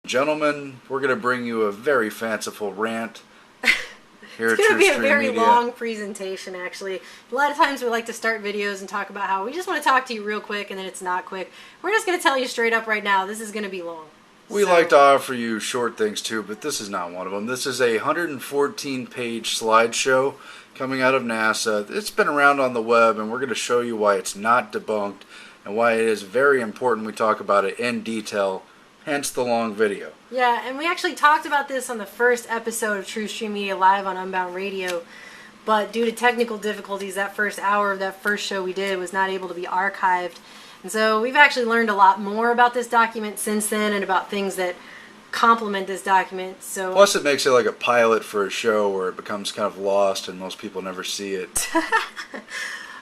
Gentlemen, we're going to bring you a very fanciful rant here at It's going to be a TrueStream very Media. long presentation, actually. A lot of times we like to start videos and talk about how we just want to talk to you real quick, and then it's not quick. We're just going to tell you straight up right now, this is going to be long. We like to offer you short things too, but this is not one of them. This is a 114-page slideshow coming out of NASA. It's been around on the web, and we're going to show you why it's not debunked and why it is very important we talk about it in detail, hence the long video. Yeah, and we actually talked about this on the first episode of TrueStream Media Live on Unbound Radio, but due to technical difficulties, that first hour of that first show we did was not able to be archived. And so we've actually learned a lot more about this document since then and about things that complement this document. So Plus it makes it like a pilot for a show where it becomes kind of lost and most people never see it.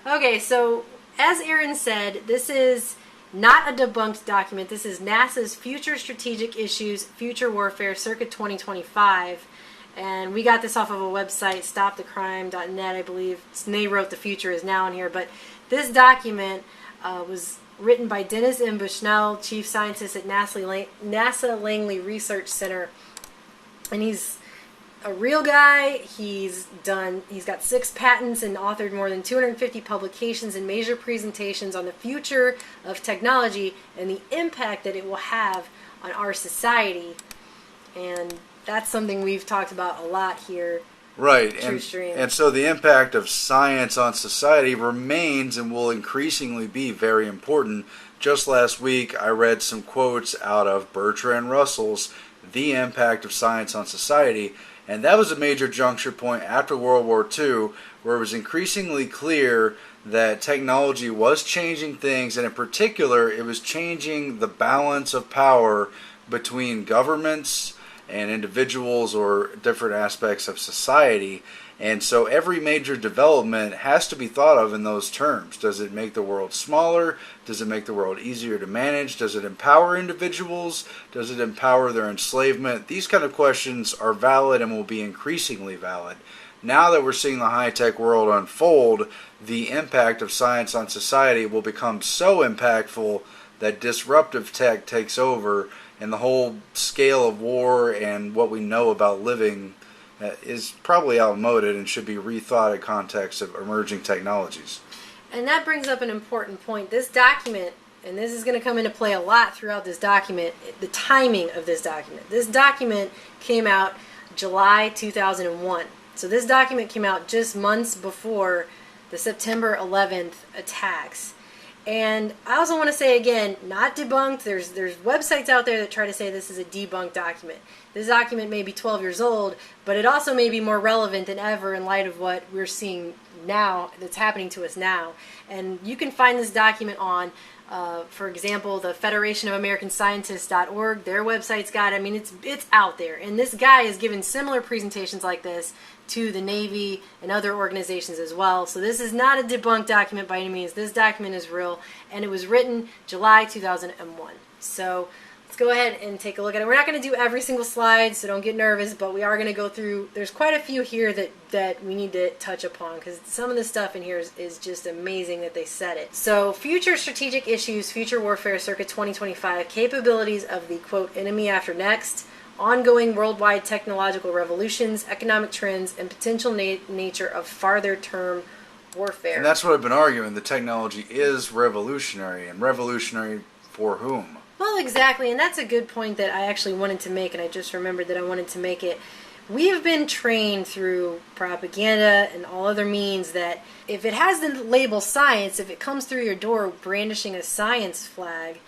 Okay, so as Aaron said, this is not a debunked document. This is NASA's Future Strategic Issues, Future Warfare, circa 2025. And we got this off of a website, stopthecrime.net, I believe. They wrote the future is now in here. But this document was written by Dennis M. Bushnell, chief scientist at NASA Langley Research Center. And he's a real guy. He's got 6 patents and authored more than 250 publications and major presentations on the future of technology and the impact that it will have on our society. And that's something we've talked about a lot here. Right, and so the impact of science on society remains and will increasingly be very important. Just last week I read some quotes out of Bertrand Russell's The Impact of Science on Society, and that was a major juncture point after World War II where it was increasingly clear that technology was changing things, and in particular it was changing the balance of power between governments and individuals or different aspects of society. And so every major development has to be thought of in those terms. Does it make the world smaller? Does it make the world easier to manage? Does it empower individuals? Does it empower their enslavement? These kind of questions are valid and will be increasingly valid. Now that we're seeing the high-tech world unfold, the impact of science on society will become so impactful that disruptive tech takes over, and the whole scale of war and what we know about living is probably outmoded and should be rethought in context of emerging technologies. And that brings up an important point. This document, and this is going to come into play a lot throughout this document, the timing of this document. This document came out July 2001. So this document came out just months before the September 11th attacks. And I also want to say again, not debunked. There's websites out there that try to say this is a debunked document. This document may be 12 years old, but it also may be more relevant than ever in light of what we're seeing now, that's happening to us now. And you can find this document on, for example, the Federation of American Scientists.org. Their website's got it. I mean, it's out there. And this guy has given similar presentations like this to the Navy and other organizations as well. So this is not a debunked document by any means. This document is real, and it was written July 2001. So let's go ahead and take a look at it. We're not going to do every single slide, so don't get nervous, but we are going to go through. There's quite a few here that we need to touch upon, because some of the stuff in here is just amazing that they said it. So Future Strategic Issues, Future Warfare, circa 2025, Capabilities of the, quote, Enemy After Next, Ongoing Worldwide Technological Revolutions, Economic Trends, and Potential Nature of Farther-Term Warfare. And that's what I've been arguing. The technology is revolutionary, and revolutionary for whom? Well, exactly, and that's a good point that I actually wanted to make, and I just remembered that I wanted to make it. We have been trained through propaganda and all other means that if it has the label science, if it comes through your door brandishing a science flag,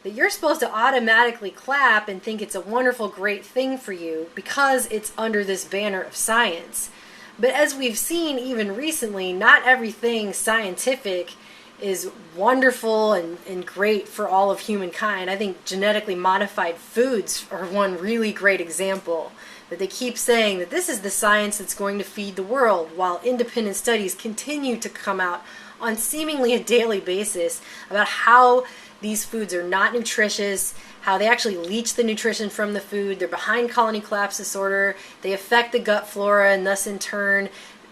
that you're supposed to automatically clap and think it's a wonderful, great thing for you because it's under this banner of science. But as we've seen even recently, not everything scientific is wonderful and great for all of humankind. I think genetically modified foods are one really great example. That they keep saying that this is the science that's going to feed the world, while independent studies continue to come out on seemingly a daily basis about how these foods are not nutritious, how they actually leach the nutrition from the food, they're behind colony collapse disorder, they affect the gut flora and thus in turn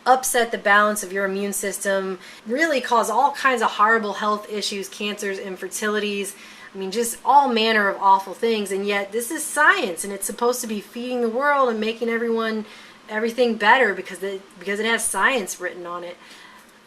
upset the balance of your immune system, really cause all kinds of horrible health issues, cancers, infertilities. I mean, just all manner of awful things. And yet this is science, and it's supposed to be feeding the world and making everything better because it has science written on it.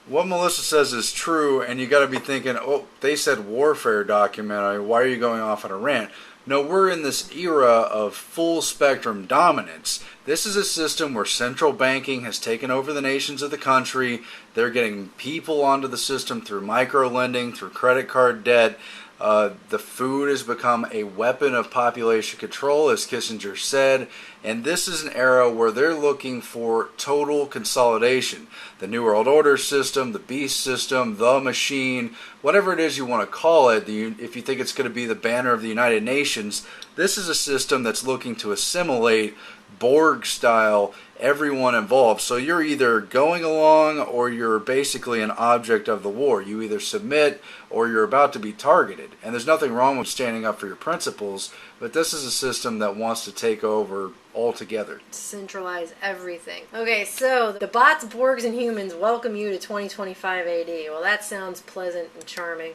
What Melissa says is true, and you got to be thinking, oh, they said warfare documentary. Why are you going off on a rant? No, we're in this era of full spectrum dominance. This is a system where central banking has taken over the nations of the country. They're getting people onto the system through micro lending, through credit card debt. The food has become a weapon of population control, as Kissinger said, and this is an era where they're looking for total consolidation. The New World Order system, the beast system, the machine, whatever it is you want to call it, if you think it's going to be the banner of the United Nations, this is a system that's looking to assimilate Borg style everyone involved. So you're either going along or you're basically an object of the war. You either submit or you're about to be targeted. And there's nothing wrong with standing up for your principles, but this is a system that wants to take over altogether. Centralize everything. Okay, so the bots, Borgs, and humans welcome you to 2025 AD. Well, that sounds pleasant and charming.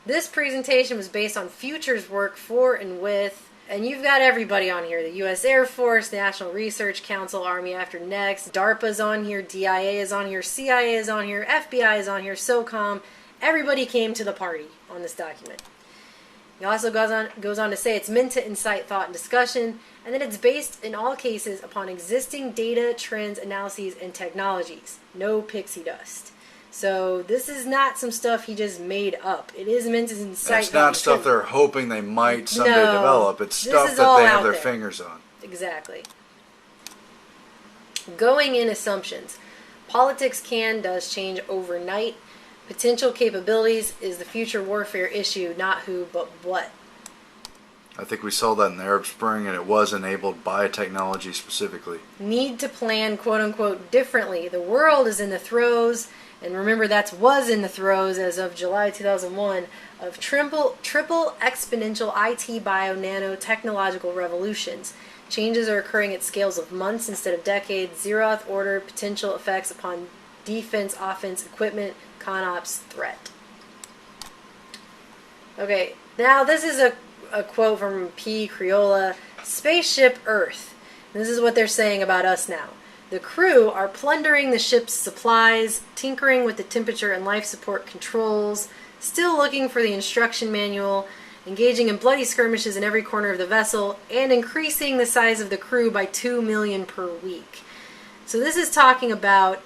This presentation was based on futures work for and with, and you've got everybody on here. The U.S. Air Force, National Research Council, Army After Next, DARPA's on here, DIA is on here, CIA is on here, FBI is on here, SOCOM. Everybody came to the party on this document. He also goes on to say it's meant to incite thought and discussion, and that it's based in all cases upon existing data, trends, analyses, and technologies. No pixie dust. So this is not some stuff he just made up. It is meant to incite. It's not stuff they're hoping they might someday develop. It's stuff that they have their fingers on. Exactly. Going in assumptions. Politics does change overnight. Potential capabilities is the future warfare issue, not who, but what. I think we saw that in the Arab Spring, and it was enabled by technology specifically. Need to plan, quote-unquote, differently. The world is in the throes, and remember was in the throes as of July 2001, of triple exponential IT, bio, nano, technological revolutions. Changes are occurring at scales of months instead of decades. Zeroth order, potential effects upon defense, offense, equipment, ConOps, threat. Okay, now this is a quote from P. Criolla, Spaceship Earth. This is what they're saying about us now. The crew are plundering the ship's supplies, tinkering with the temperature and life support controls, still looking for the instruction manual, engaging in bloody skirmishes in every corner of the vessel, and increasing the size of the crew by 2 million per week. So this is talking about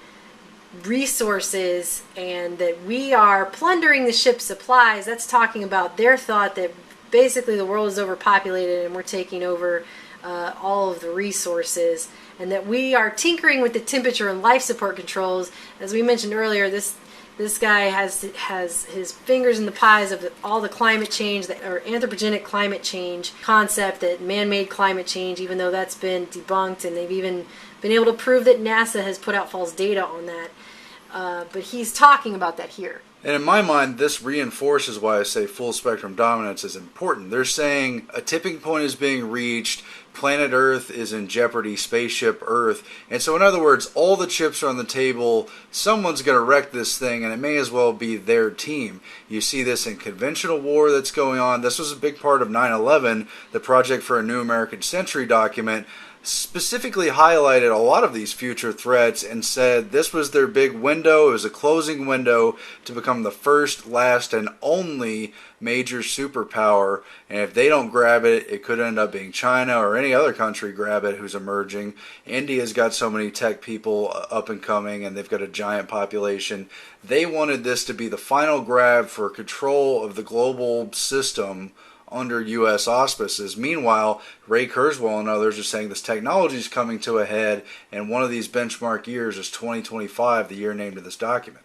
resources and that we are plundering the ship's supplies. That's talking about their thought that basically the world is overpopulated and we're taking over all of the resources, and that we are tinkering with the temperature and life support controls. As we mentioned earlier, this guy has his fingers in the pies of all the climate change, or anthropogenic climate change concept, that man-made climate change, even though that's been debunked, and they've even been able to prove that NASA has put out false data on that. But he's talking about that here. And in my mind, this reinforces why I say full spectrum dominance is important. They're saying a tipping point is being reached, planet Earth is in jeopardy, spaceship Earth. And so in other words, all the chips are on the table, someone's going to wreck this thing, and it may as well be their team. You see this in conventional war that's going on. This was a big part of 9/11, the Project for a New American Century document, specifically highlighted a lot of these future threats and said this was their big window. It was a closing window to become the first, last, and only major superpower. And if they don't grab it, it could end up being China or any other country grab it who's emerging. India's got so many tech people up and coming, and they've got a giant population. They wanted this to be the final grab for control of the global system under U.S. auspices. Meanwhile, Ray Kurzweil and others are saying this technology is coming to a head, and one of these benchmark years is 2025, the year named in this document.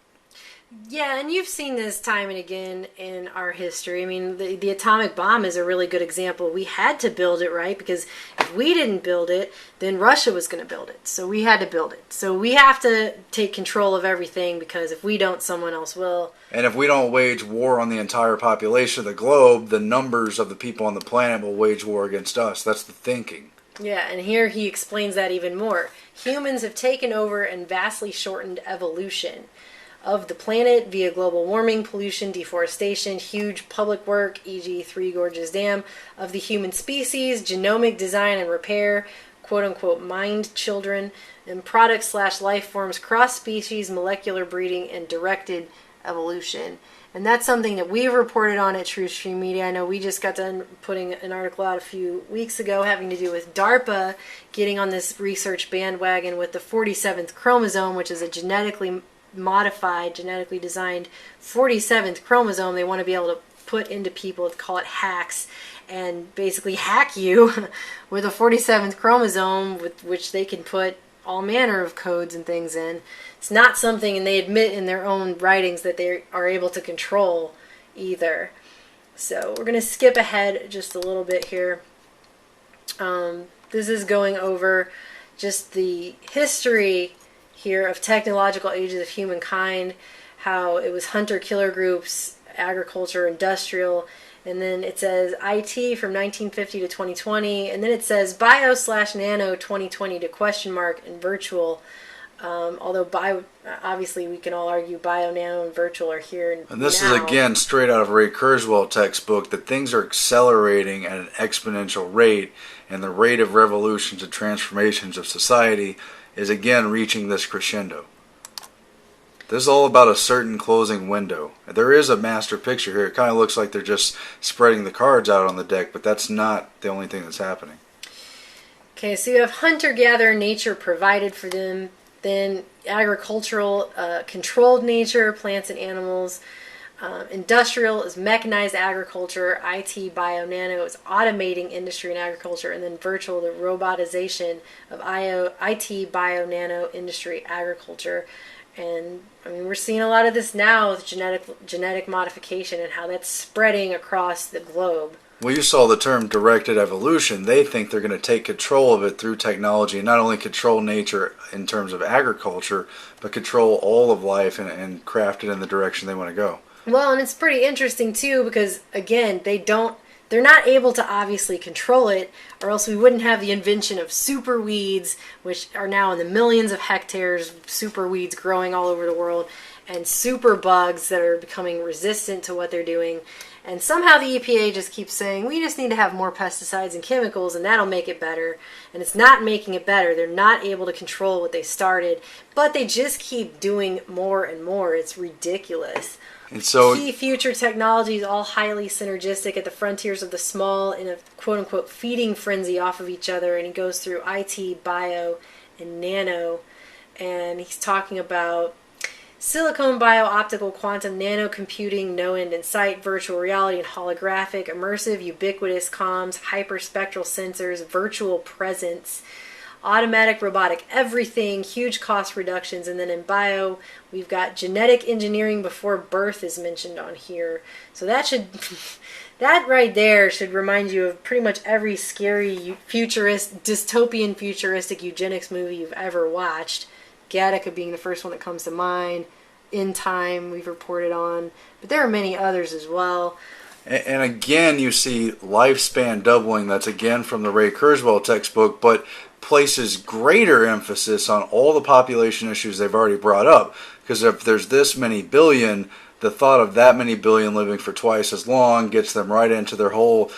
Yeah, and you've seen this time and again in our history. I mean, the atomic bomb is a really good example. We had to build it, right? Because if we didn't build it, then Russia was going to build it. So we had to build it. So we have to take control of everything, because if we don't, someone else will. And if we don't wage war on the entire population of the globe, the numbers of the people on the planet will wage war against us. That's the thinking. Yeah, and here he explains that even more. Humans have taken over and vastly shortened evolution. of the planet via global warming, pollution, deforestation, huge public work, e.g. Three Gorges Dam, of the human species, genomic design and repair, quote-unquote mind children, and product/life forms, cross-species, molecular breeding, and directed evolution. And that's something that we've reported on at True Stream Media. I know we just got done putting an article out a few weeks ago having to do with DARPA getting on this research bandwagon with the 47th chromosome, which is a genetically modified, genetically designed 47th chromosome they want to be able to put into people, call it hacks, and basically hack you with a 47th chromosome with which they can put all manner of codes and things in. It's not something, and they admit in their own writings, that they are able to control either. So we're going to skip ahead just a little bit here. This is going over just the history here of technological ages of humankind, how it was hunter-killer groups, agriculture, industrial, and then it says IT from 1950 to 2020, and then it says bio/nano 2020 to question mark and virtual. Although obviously we can all argue bio, nano, and virtual are here and this now. is again straight out of Ray Kurzweil textbook, that things are accelerating at an exponential rate, and the rate of revolutions and transformations of society is again reaching this crescendo. This is all about a certain closing window. There is a master picture here. It kind of looks like they're just spreading the cards out on the deck, but that's not the only thing that's happening. Okay, so you have hunter-gatherer nature provided for them, then agricultural controlled nature, plants and animals. Industrial is mechanized agriculture. IT, bio, nano is automating industry and agriculture. And then virtual, the robotization of IT, bio, nano, industry, agriculture. And I mean, we're seeing a lot of this now with genetic modification and how that's spreading across the globe. Well, you saw the term directed evolution. They think they're going to take control of it through technology, and not only control nature in terms of agriculture, but control all of life and craft it in the direction they want to go. Well, and it's pretty interesting too, because again, they're not able to obviously control it, or else we wouldn't have the invention of super weeds, which are now in the millions of hectares, super weeds growing all over the world, and super bugs that are becoming resistant to what they're doing. And somehow the EPA just keeps saying, we just need to have more pesticides and chemicals, and that'll make it better. And it's not making it better. They're not able to control what they started, but they just keep doing more and more. It's ridiculous. And so, key future technologies, all highly synergistic at the frontiers of the small, in a quote-unquote feeding frenzy off of each other. And he goes through IT, bio, and nano. And he's talking about silicone, bio, optical, quantum, nano computing, no end in sight, virtual reality and holographic, immersive, ubiquitous comms, hyperspectral sensors, virtual presence, automatic, robotic, everything, huge cost reductions. And then in bio, we've got genetic engineering before birth is mentioned on here. So that should, that right there should remind you of pretty much every scary dystopian futuristic eugenics movie you've ever watched. Gattaca being the first one that comes to mind. In Time, we've reported on. But there are many others as well. And again, you see lifespan doubling. That's again from the Ray Kurzweil textbook, but places greater emphasis on all the population issues they've already brought up. Because if there's this many billion, the thought of that many billion living for twice as long gets them right into their whole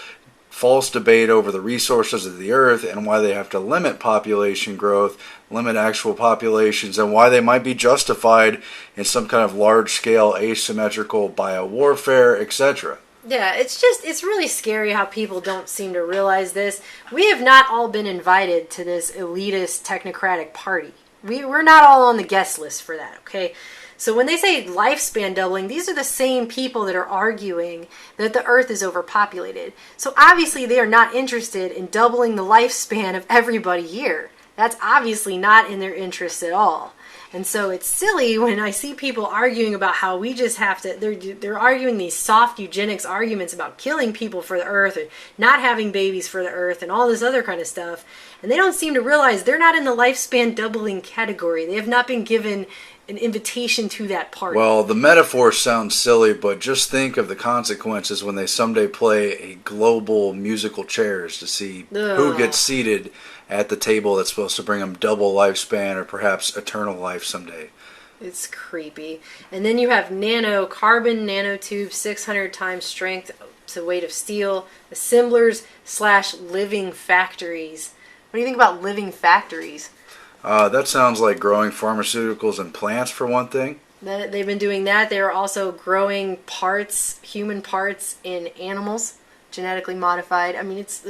false debate over the resources of the earth and why they have to limit population growth, limit actual populations, and why they might be justified in some kind of large-scale asymmetrical biowarfare, etc. Yeah, it's really scary how people don't seem to realize this. We have not all been invited to this elitist technocratic party. We're not all on the guest list for that, okay? So when they say lifespan doubling, these are the same people that are arguing that the earth is overpopulated. So obviously they are not interested in doubling the lifespan of everybody here. That's obviously not in their interest at all. And so it's silly when I see people arguing about how we just have to, they're arguing these soft eugenics arguments about killing people for the earth and not having babies for the earth and all this other kind of stuff. And they don't seem to realize they're not in the lifespan doubling category. They have not been given an invitation to that party. Well, the metaphor sounds silly, but just think of the consequences when they someday play a global musical chairs to see who gets seated at the table that's supposed to bring them double lifespan or perhaps eternal life someday. It's creepy. And then you have Nano, carbon nanotubes, 600 times strength to weight of steel, assemblers / living factories. What do you think about living factories? That sounds like growing pharmaceuticals and plants for one thing. They've been doing that. They're also growing parts, human parts in animals, genetically modified. I mean, it's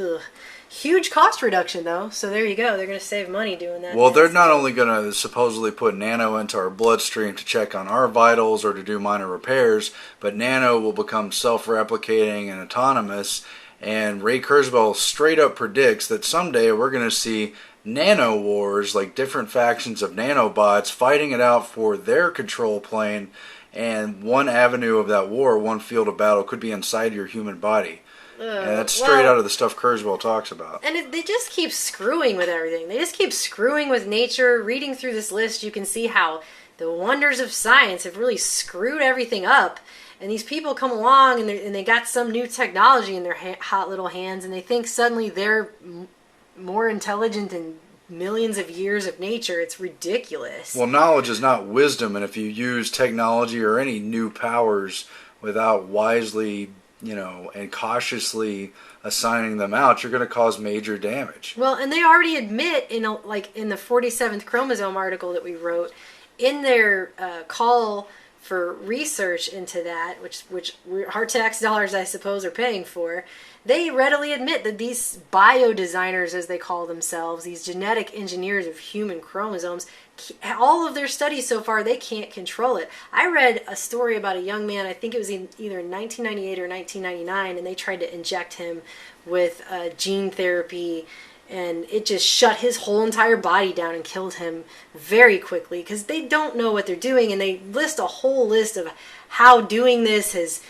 huge cost reduction, though. So there you go. They're going to save money doing that. Well, they're not only going to supposedly put nano into our bloodstream to check on our vitals or to do minor repairs, but nano will become self-replicating and autonomous. And Ray Kurzweil straight up predicts that someday we're going to see nano wars, like different factions of nanobots fighting it out for their control plane. And one avenue of that war, one field of battle, could be inside your human body. And that's straight out of the stuff Kurzweil talks about. And they just keep screwing with everything. They just keep screwing with nature. Reading through this list, you can see how the wonders of science have really screwed everything up. And these people come along and they got some new technology in their hot little hands, and they think suddenly they're more intelligent than millions of years of nature. It's ridiculous. Well, knowledge is not wisdom, and if you use technology or any new powers without wisely, and cautiously assigning them out, you're going to cause major damage. Well, and they already admit in the 47th chromosome article that we wrote, in their call for research into that, which our tax dollars, I suppose, are paying for, they readily admit that these biodesigners, as they call themselves, these genetic engineers of human chromosomes, all of their studies so far, they can't control it. I read a story about a young man, I think it was either in 1998 or 1999, and they tried to inject him with gene therapy, and it just shut his whole entire body down and killed him very quickly because they don't know what they're doing, and they list a whole list of how doing this has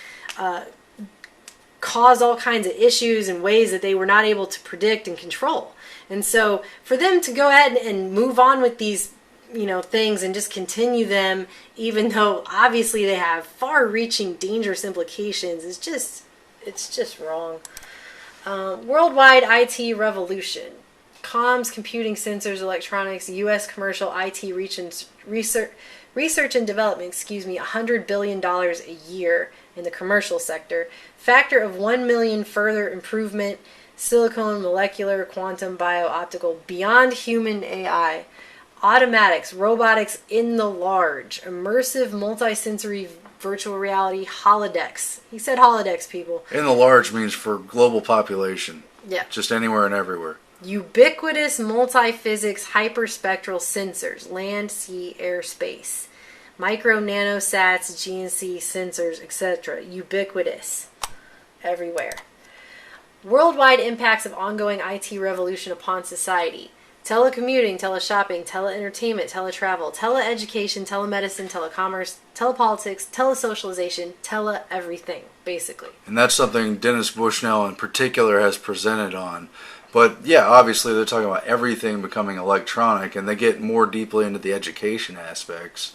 caused all kinds of issues in ways that they were not able to predict and control. And so for them to go ahead and move on with these things and just continue them, even though obviously they have far-reaching dangerous implications, it's just wrong. Worldwide IT revolution. Comms, computing, sensors, electronics, U.S. commercial IT research and development, $100 billion a year in the commercial sector. Factor of 1 million further improvement, silicon, molecular, quantum, bio-optical, beyond human AI. Automatics, robotics in the large, immersive, multisensory virtual reality, holodecks. He said holodecks, people. In the large means for global population. Yeah. Just anywhere and everywhere. Ubiquitous multi-physics hyperspectral sensors, land, sea, air, space. Micro, nanosats, GNC sensors, etc. Ubiquitous. Everywhere. Worldwide impacts of ongoing IT revolution upon society. Telecommuting, teleshopping, teleentertainment, teletravel, teleeducation, telemedicine, telecommerce, telepolitics, telesocialization, tele-everything, basically. And that's something Dennis Bushnell in particular has presented on. But yeah, obviously they're talking about everything becoming electronic, and they get more deeply into the education aspects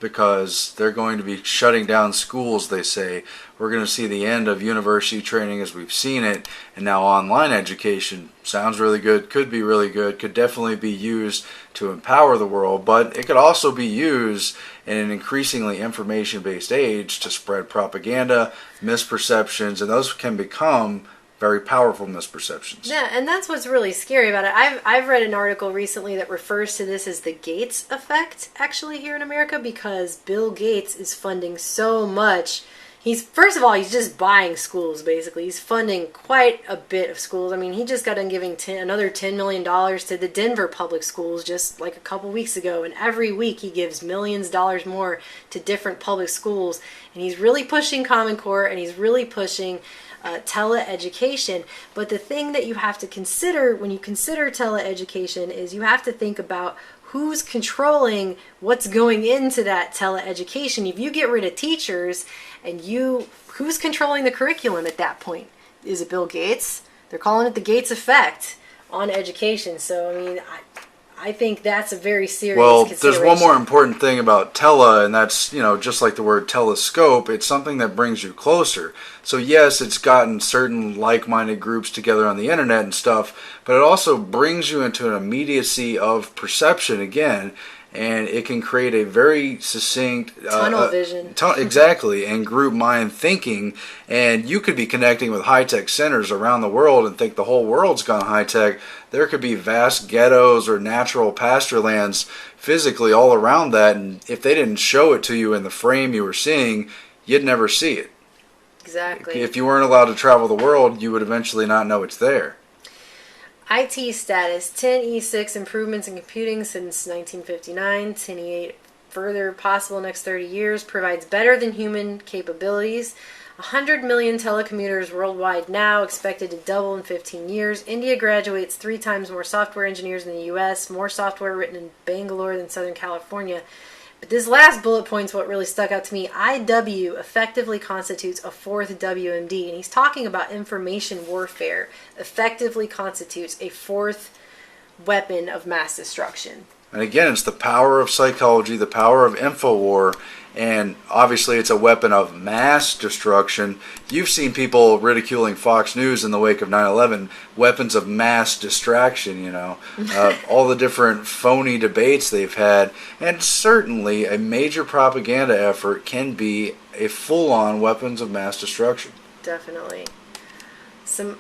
because they're going to be shutting down schools, they say. We're going to see the end of university training as we've seen it, and now online education sounds really good, could be really good, could definitely be used to empower the world, but it could also be used in an increasingly information-based age to spread propaganda, misperceptions, and those can become very powerful misperceptions. Yeah, and that's what's really scary about it. I've read an article recently that refers to this as the Gates effect, actually, here in America, because Bill Gates is funding so much. First of all, he's just buying schools, basically. He's funding quite a bit of schools. I mean, he just got done giving another $10 million to the Denver public schools just like a couple weeks ago. And every week he gives millions of dollars more to different public schools. And he's really pushing Common Core, and he's really pushing teleeducation. But the thing that you have to consider when you consider teleeducation is you have to think about who's controlling what's going into that teleeducation. If you get rid of teachers, and who's controlling the curriculum at that point? Is it Bill Gates? They're calling it the Gates effect on education. So, I mean, I think that's a very serious consideration. There's one more important thing about tele, and that's, just like the word telescope, it's something that brings you closer. So yes, it's gotten certain like-minded groups together on the internet and stuff, but it also brings you into an immediacy of perception again. and it can create a very succinct tunnel vision. Exactly, and group mind thinking. And you could be connecting with high-tech centers around the world and think the whole world's gone high-tech. There could be vast ghettos or natural pasture lands physically all around that, and if they didn't show it to you in the frame you were seeing, you'd never see it. Exactly. If you weren't allowed to travel the world, you would eventually not know it's there. IT status, 10E6 improvements in computing since 1959, 10E8 further possible next 30 years, provides better than human capabilities. 100 million telecommuters worldwide now, expected to double in 15 years. India graduates 3 times more software engineers than the U.S., more software written in Bangalore than Southern California. But this last bullet point's what really stuck out to me. IW effectively constitutes a fourth WMD, and he's talking about information warfare effectively constitutes a fourth weapon of mass destruction. And again, it's the power of psychology, the power of InfoWar, and obviously it's a weapon of mass destruction. You've seen people ridiculing Fox News in the wake of 9/11, weapons of mass distraction, all the different phony debates they've had. And certainly a major propaganda effort can be a full-on weapons of mass destruction. Definitely. Some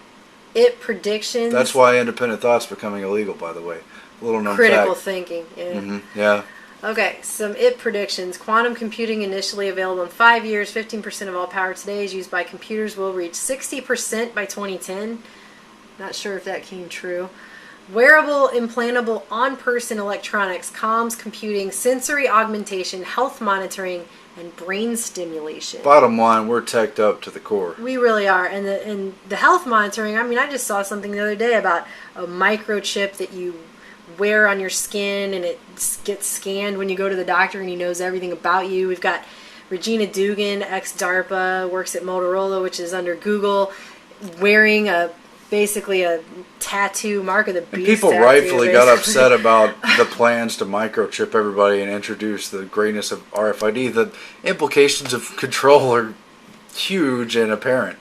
predictions. That's why independent thought's becoming illegal, by the way. Little known critical fact. thinking. Yeah. Mm-hmm. Yeah. Okay, some predictions. Quantum computing initially available in 5 years. 15% of all power today is used by computers. Will reach 60% by 2010. Not sure if that came true. Wearable, implantable, on-person electronics, comms, computing, sensory augmentation, health monitoring, and brain stimulation. Bottom line, we're teched up to the core. We really are. And the health monitoring, I just saw something the other day about a microchip that you wear on your skin, and it gets scanned when you go to the doctor, and he knows everything about you. We've got Regina Dugan, ex-DARPA, works at Motorola, which is under Google, wearing basically a tattoo, Mark of the Beast. And people tattoo, rightfully got upset about the plans to microchip everybody and introduce the greatness of RFID. The implications of control are huge and apparent.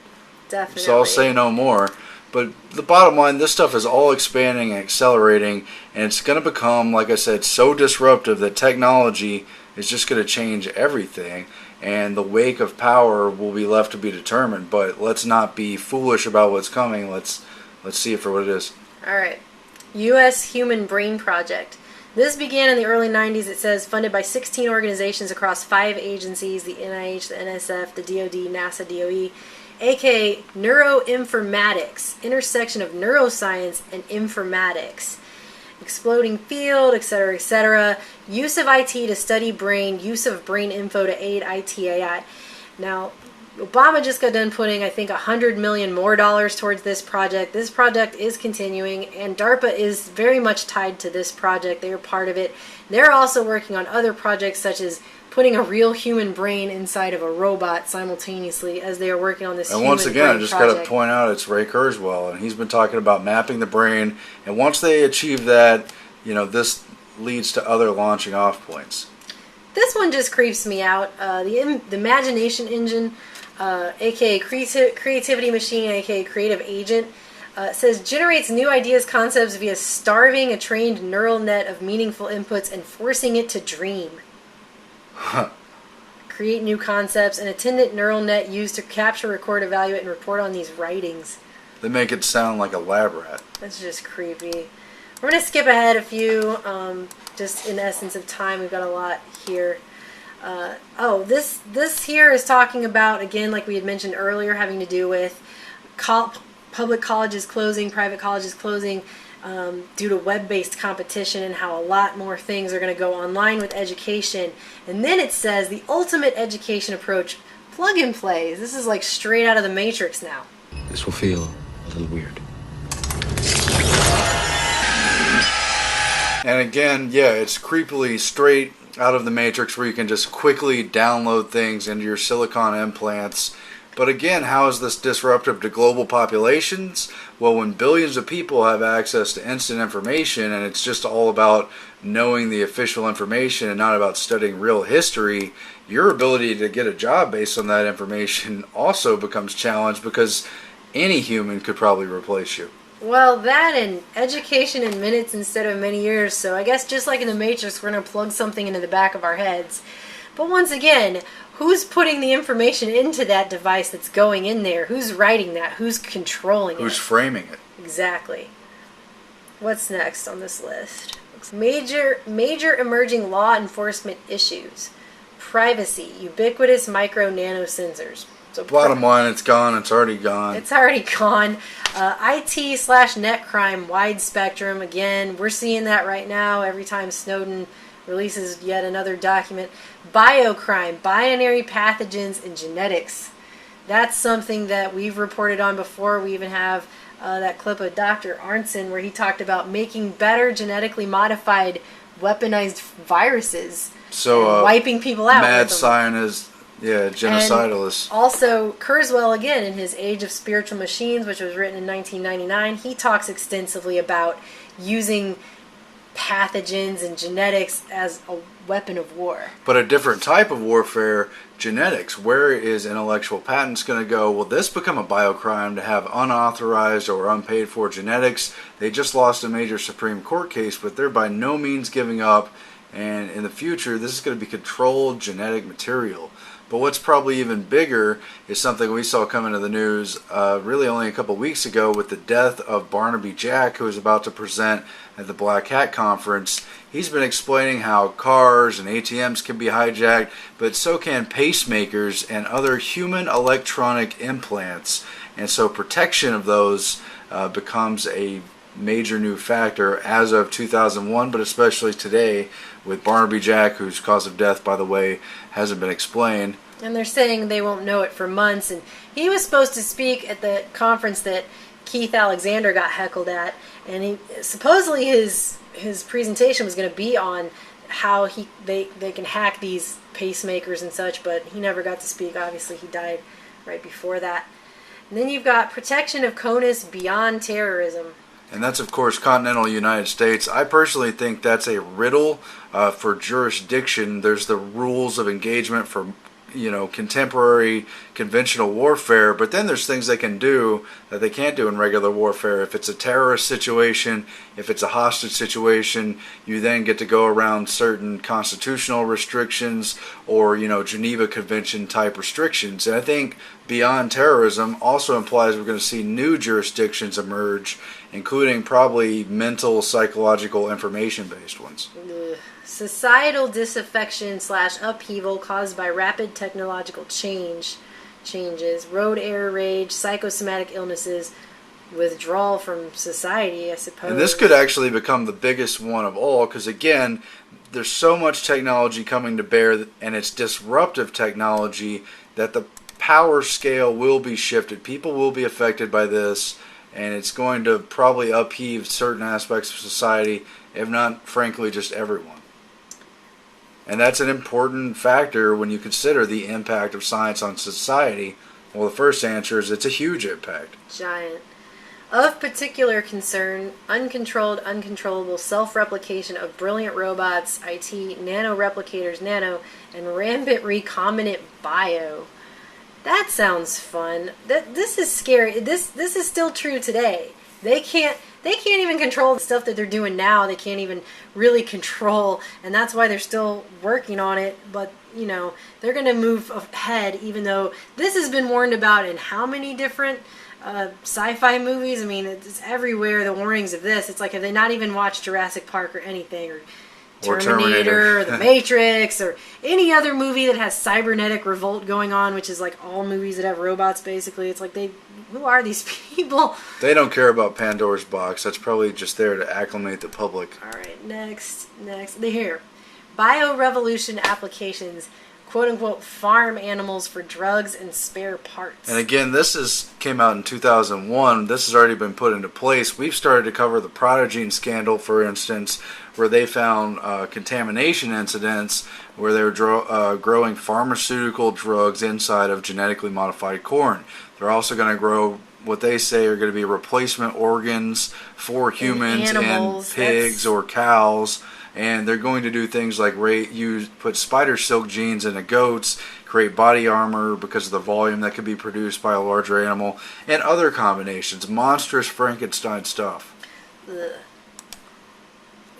Definitely. So I'll say no more. But the bottom line, this stuff is all expanding and accelerating, and it's going to become, like I said, so disruptive that technology is just going to change everything, and the wake of power will be left to be determined. But let's not be foolish about what's coming. Let's see it for what it is. All right. U.S. Human Brain Project. This began in the early 90s, it says, funded by 16 organizations across 5 agencies, the NIH, the NSF, the DoD, NASA, DOE, aka neuroinformatics, intersection of neuroscience and informatics. Exploding field, etc., etc. Use of IT to study brain, use of brain info to aid IT AI. Now, Obama just got done putting, I think, $100 million more towards this project. This project is continuing, and DARPA is very much tied to this project. They are part of it. They're also working on other projects, such as putting a real human brain inside of a robot simultaneously as they are working on this. And once again, I just got to point out it's Ray Kurzweil, and he's been talking about mapping the brain. And once they achieve that, this leads to other launching off points. This one just creeps me out. The imagination engine, aka creativity machine, aka creative agent, says generates new ideas, concepts via starving a trained neural net of meaningful inputs and forcing it to dream. Create new concepts, an attendant neural net used to capture, record, evaluate, and report on these writings. They make it sound like a lab rat. That's just creepy. We're going to skip ahead a few, just in the essence of time. We've got a lot here. This here is talking about, again, like we had mentioned earlier, having to do with public colleges closing, private colleges closing, due to web-based competition, and how a lot more things are going to go online with education. And then it says the ultimate education approach, plug and play. This is like straight out of the Matrix now. This will feel a little weird. And again, yeah, it's creepily straight out of the Matrix, where you can just quickly download things into your silicon implants. But again, how is this disruptive to global populations? Well, when billions of people have access to instant information, and it's just all about knowing the official information and not about studying real history, your ability to get a job based on that information also becomes challenged, because any human could probably replace you. Well, that and education in minutes instead of many years. So I guess just like in the Matrix, we're going to plug something into the back of our heads. But once again, who's putting the information into that device that's going in there? Who's writing that? Who's controlling it? Who's framing it? Exactly. What's next on this list? Major emerging law enforcement issues. Privacy, ubiquitous micro-nano sensors. So Bottom line, it's gone. It's already gone. It's already gone. IT/net crime, wide spectrum. Again, we're seeing that right now every time Snowden releases yet another document. Biocrime, binary pathogens, and genetics. That's something that we've reported on before. We even have that clip of Dr. Arnson where he talked about making better genetically modified weaponized viruses. So wiping people out. Mad scientists. Yeah, genocidalists. And also, Kurzweil, again, in his Age of Spiritual Machines, which was written in 1999, he talks extensively about using pathogens and genetics as a weapon of war. But a different type of warfare, genetics. Where is intellectual patents going to go? Will this become a biocrime to have unauthorized or unpaid for genetics? They just lost a major Supreme Court case, but they're by no means giving up. And in the future, this is going to be controlled genetic material. But what's probably even bigger is something we saw come into the news really only a couple weeks ago with the death of Barnaby Jack, who was about to present at the Black Hat Conference. He's been explaining how cars and ATMs can be hijacked, but so can pacemakers and other human electronic implants. And so protection of those becomes a major new factor as of 2001, but especially today with Barnaby Jack, whose cause of death, by the way, hasn't been explained. And they're saying they won't know it for months. And he was supposed to speak at the conference that Keith Alexander got heckled at, and he supposedly his presentation was going to be on how they can hack these pacemakers and such, but he never got to speak. Obviously, he died right before that. And then you've got protection of CONUS beyond terrorism. And that's, of course, continental United States. I personally think that's a riddle for jurisdiction. There's the rules of engagement for, contemporary conventional warfare, but then there's things they can do that they can't do in regular warfare. If it's a terrorist situation, if it's a hostage situation, you then get to go around certain constitutional restrictions or, Geneva Convention type restrictions. And I think beyond terrorism also implies we're going to see new jurisdictions emerge, including probably mental, psychological, information-based ones. Societal disaffection / upheaval caused by rapid technological changes, road air rage, psychosomatic illnesses, withdrawal from society, I suppose. And this could actually become the biggest one of all, because again, there's so much technology coming to bear, and it's disruptive technology, that the power scale will be shifted. People will be affected by this, and it's going to probably upheave certain aspects of society, if not, frankly, just everyone. And that's an important factor when you consider the impact of science on society. Well, the first answer is it's a huge impact. Giant. Of particular concern, uncontrolled, uncontrollable self-replication of brilliant robots, IT, nano-replicators, nano, and rampant recombinant bio. That sounds fun. This is scary. This is still true today. They can't even control the stuff that they're doing now. They can't even really control, and that's why they're still working on it. But, they're going to move ahead, even though this has been warned about in how many different sci-fi movies? I mean, it's everywhere, the warnings of this. It's like, have they not even watched Jurassic Park or anything, or Terminator or The Matrix, or any other movie that has cybernetic revolt going on, which is like all movies that have robots, basically. It's like, who are these people? They don't care about Pandora's box. That's probably just there to acclimate the public. All right, next. Here. Biorevolution applications, quote-unquote, farm animals for drugs and spare parts. And again, this came out in 2001. This has already been put into place. We've started to cover the Prodigy scandal, for instance, where they found contamination incidents where they were growing pharmaceutical drugs inside of genetically modified corn. They're also going to grow what they say are going to be replacement organs for humans and pigs or cows. And they're going to do things like put spider silk genes into goats, create body armor because of the volume that could be produced by a larger animal, and other combinations. Monstrous Frankenstein stuff. Ugh.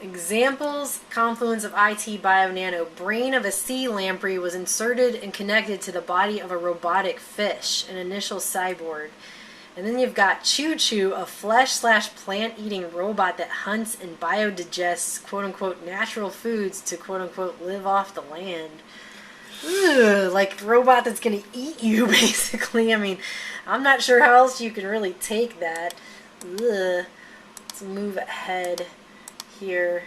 Examples, confluence of IT Bio Nano. Brain of a sea lamprey was inserted and connected to the body of a robotic fish, an initial cyborg. And then you've got Choo Choo, a flesh/plant-eating robot that hunts and biodigests quote-unquote natural foods to quote-unquote live off the land. Ugh, like robot that's going to eat you, basically. I mean, I'm not sure how else you could really take that. Ugh. Let's move ahead here.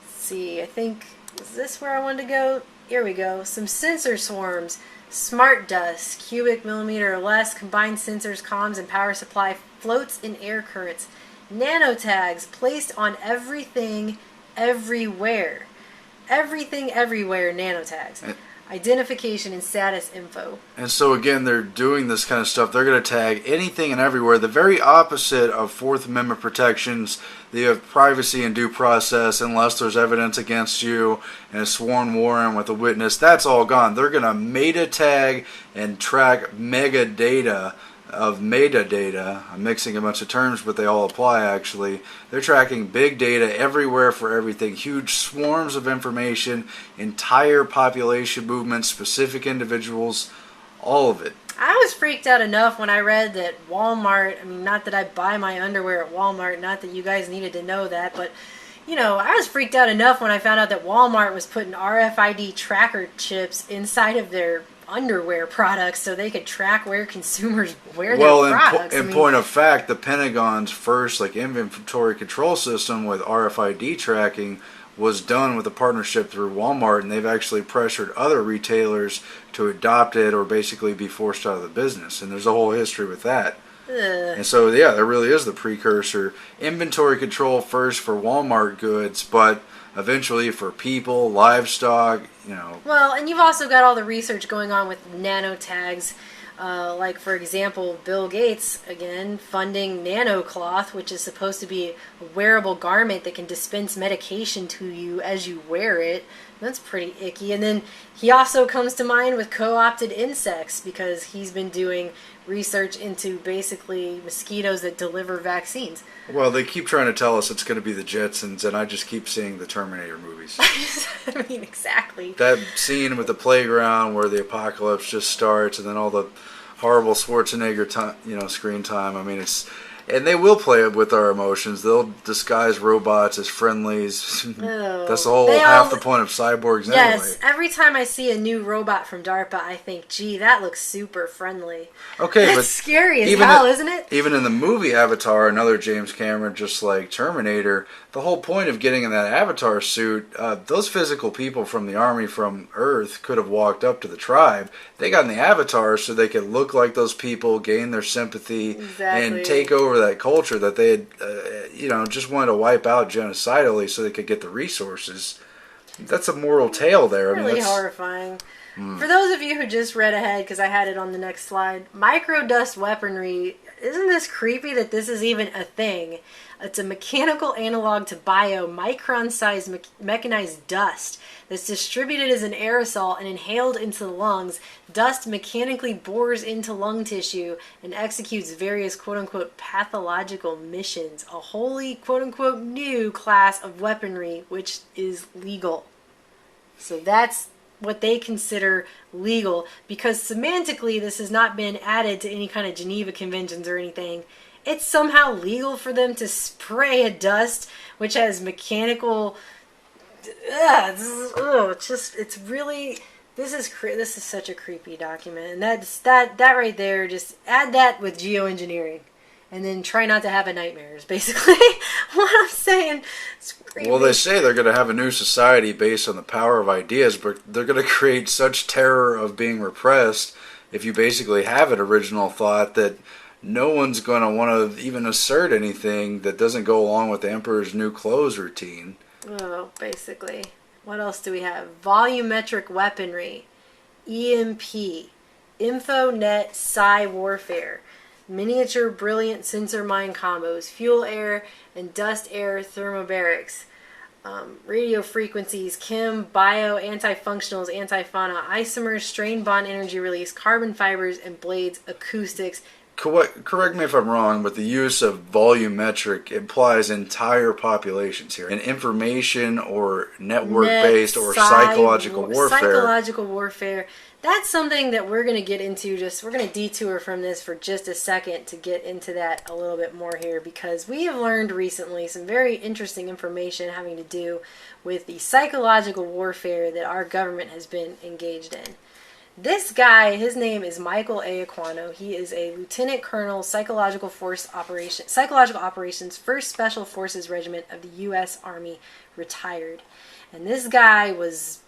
Let's see, I think, is this where I wanted to go? Here we go. Some sensor swarms. Smart dust, cubic millimeter or less, combined sensors, comms, and power supply, floats in air currents. Nano tags placed on everything, everywhere. Everything, everywhere, nano tags. Identification and status info. And so again, they're doing this kind of stuff. They're going to tag anything and everywhere. The very opposite of Fourth Amendment protections. You have privacy and due process unless there's evidence against you and a sworn warrant with a witness. That's all gone. They're going to meta tag and track metadata of metadata. I'm mixing a bunch of terms, but they all apply actually. They're tracking big data everywhere for everything. Huge swarms of information, entire population movements, specific individuals, all of it. I was freaked out enough when I read that Walmart, I mean, not that I buy my underwear at Walmart, not that you guys needed to know that, but, you know, I was freaked out enough when I found out that Walmart was putting RFID tracker chips inside of their underwear products so they could track where consumers wear their products. Well, in point of fact, the Pentagon's first inventory control system with RFID tracking was done with a partnership through Walmart, and they've actually pressured other retailers to adopt it or basically be forced out of the business. And there's a whole history with that. And so, yeah, there really is the precursor. Inventory control first for Walmart goods, but eventually for people, livestock, you know. Well, and you've also got all the research going on with nano tags. Like, for example, Bill Gates, again, funding Nano Cloth, which is supposed to be a wearable garment that can dispense medication to you as you wear it. That's pretty icky. And then he also comes to mind with co-opted insects because he's been doing research into basically mosquitoes that deliver vaccines. Well, they keep trying to tell us it's going to be the Jetsons, and I just keep seeing the Terminator movies. I mean, exactly. That scene with the playground where the apocalypse just starts, and then all the horrible Schwarzenegger screen time. I mean, and they will play it with our emotions. They'll disguise robots as friendlies. Oh, that's the whole half the point of cyborgs anyway. Yes, every time I see a new robot from DARPA, I think, gee, that looks super friendly. Okay, that's but scary as hell, isn't it? Even in the movie Avatar, another James Cameron, just like Terminator, the whole point of getting in that Avatar suit, those physical people from the army from Earth could have walked up to the tribe. They got in the Avatar so they could look like those people, gain their sympathy, and take over that culture that they had, just wanted to wipe out genocidally so they could get the resources. That's a moral tale there. Really horrifying. For those of you who just read ahead, because I had it on the next slide, microdust weaponry, isn't this creepy that this is even a thing? It's a mechanical analog to micron-sized mechanized dust that's distributed as an aerosol and inhaled into the lungs. Dust mechanically bores into lung tissue and executes various quote-unquote pathological missions. A wholly quote-unquote new class of weaponry which is legal. So that's what they consider legal, because semantically this has not been added to any kind of Geneva Conventions or anything. It's somehow legal for them to spray a dust which has mechanical. It's really. This is such a creepy document, and that right there. Just add that with geoengineering, and then try not to have a nightmare. Is basically what I'm saying. It's creepy. Well, they say they're going to have a new society based on the power of ideas, but they're going to create such terror of being repressed if you basically have an original thought that no one's going to want to even assert anything that doesn't go along with the Emperor's new clothes routine. Oh, basically. What else do we have? Volumetric weaponry, EMP, InfoNet Psi warfare. miniature brilliant sensor mind combos, fuel air and dust air thermobarics, radio frequencies, chem, bio, anti-functionals, anti-fauna, isomers, strain bond energy release, carbon fibers, and blades, acoustics. Correct me if I'm wrong, but the use of volumetric implies entire populations here. And information or network-based or psychological warfare. Psychological warfare. That's something that we're going to get into. We're going to detour from this for just a second to get into that a little bit more here, because we have learned recently some very interesting information having to do with the psychological warfare that our government has been engaged in. This guy, his name is Michael A. Aquino. He is a Lieutenant Colonel, Psychological Operations, 1st Special Forces Regiment of the U.S. Army, retired. And this guy was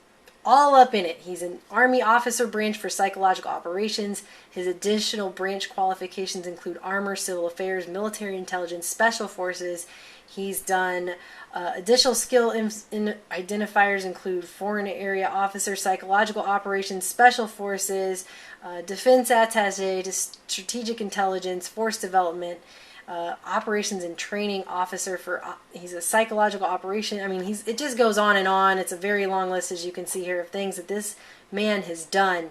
all up in it. He's an Army officer branch for psychological operations. His additional branch qualifications include armor, civil affairs, military intelligence, special forces. He's done additional skill identifiers include foreign area officer, psychological operations, special forces, defense attaché, strategic intelligence, force development, operations and training officer for. He's a psychological operation. I mean, it just goes on and on. It's a very long list, as you can see here, of things that this man has done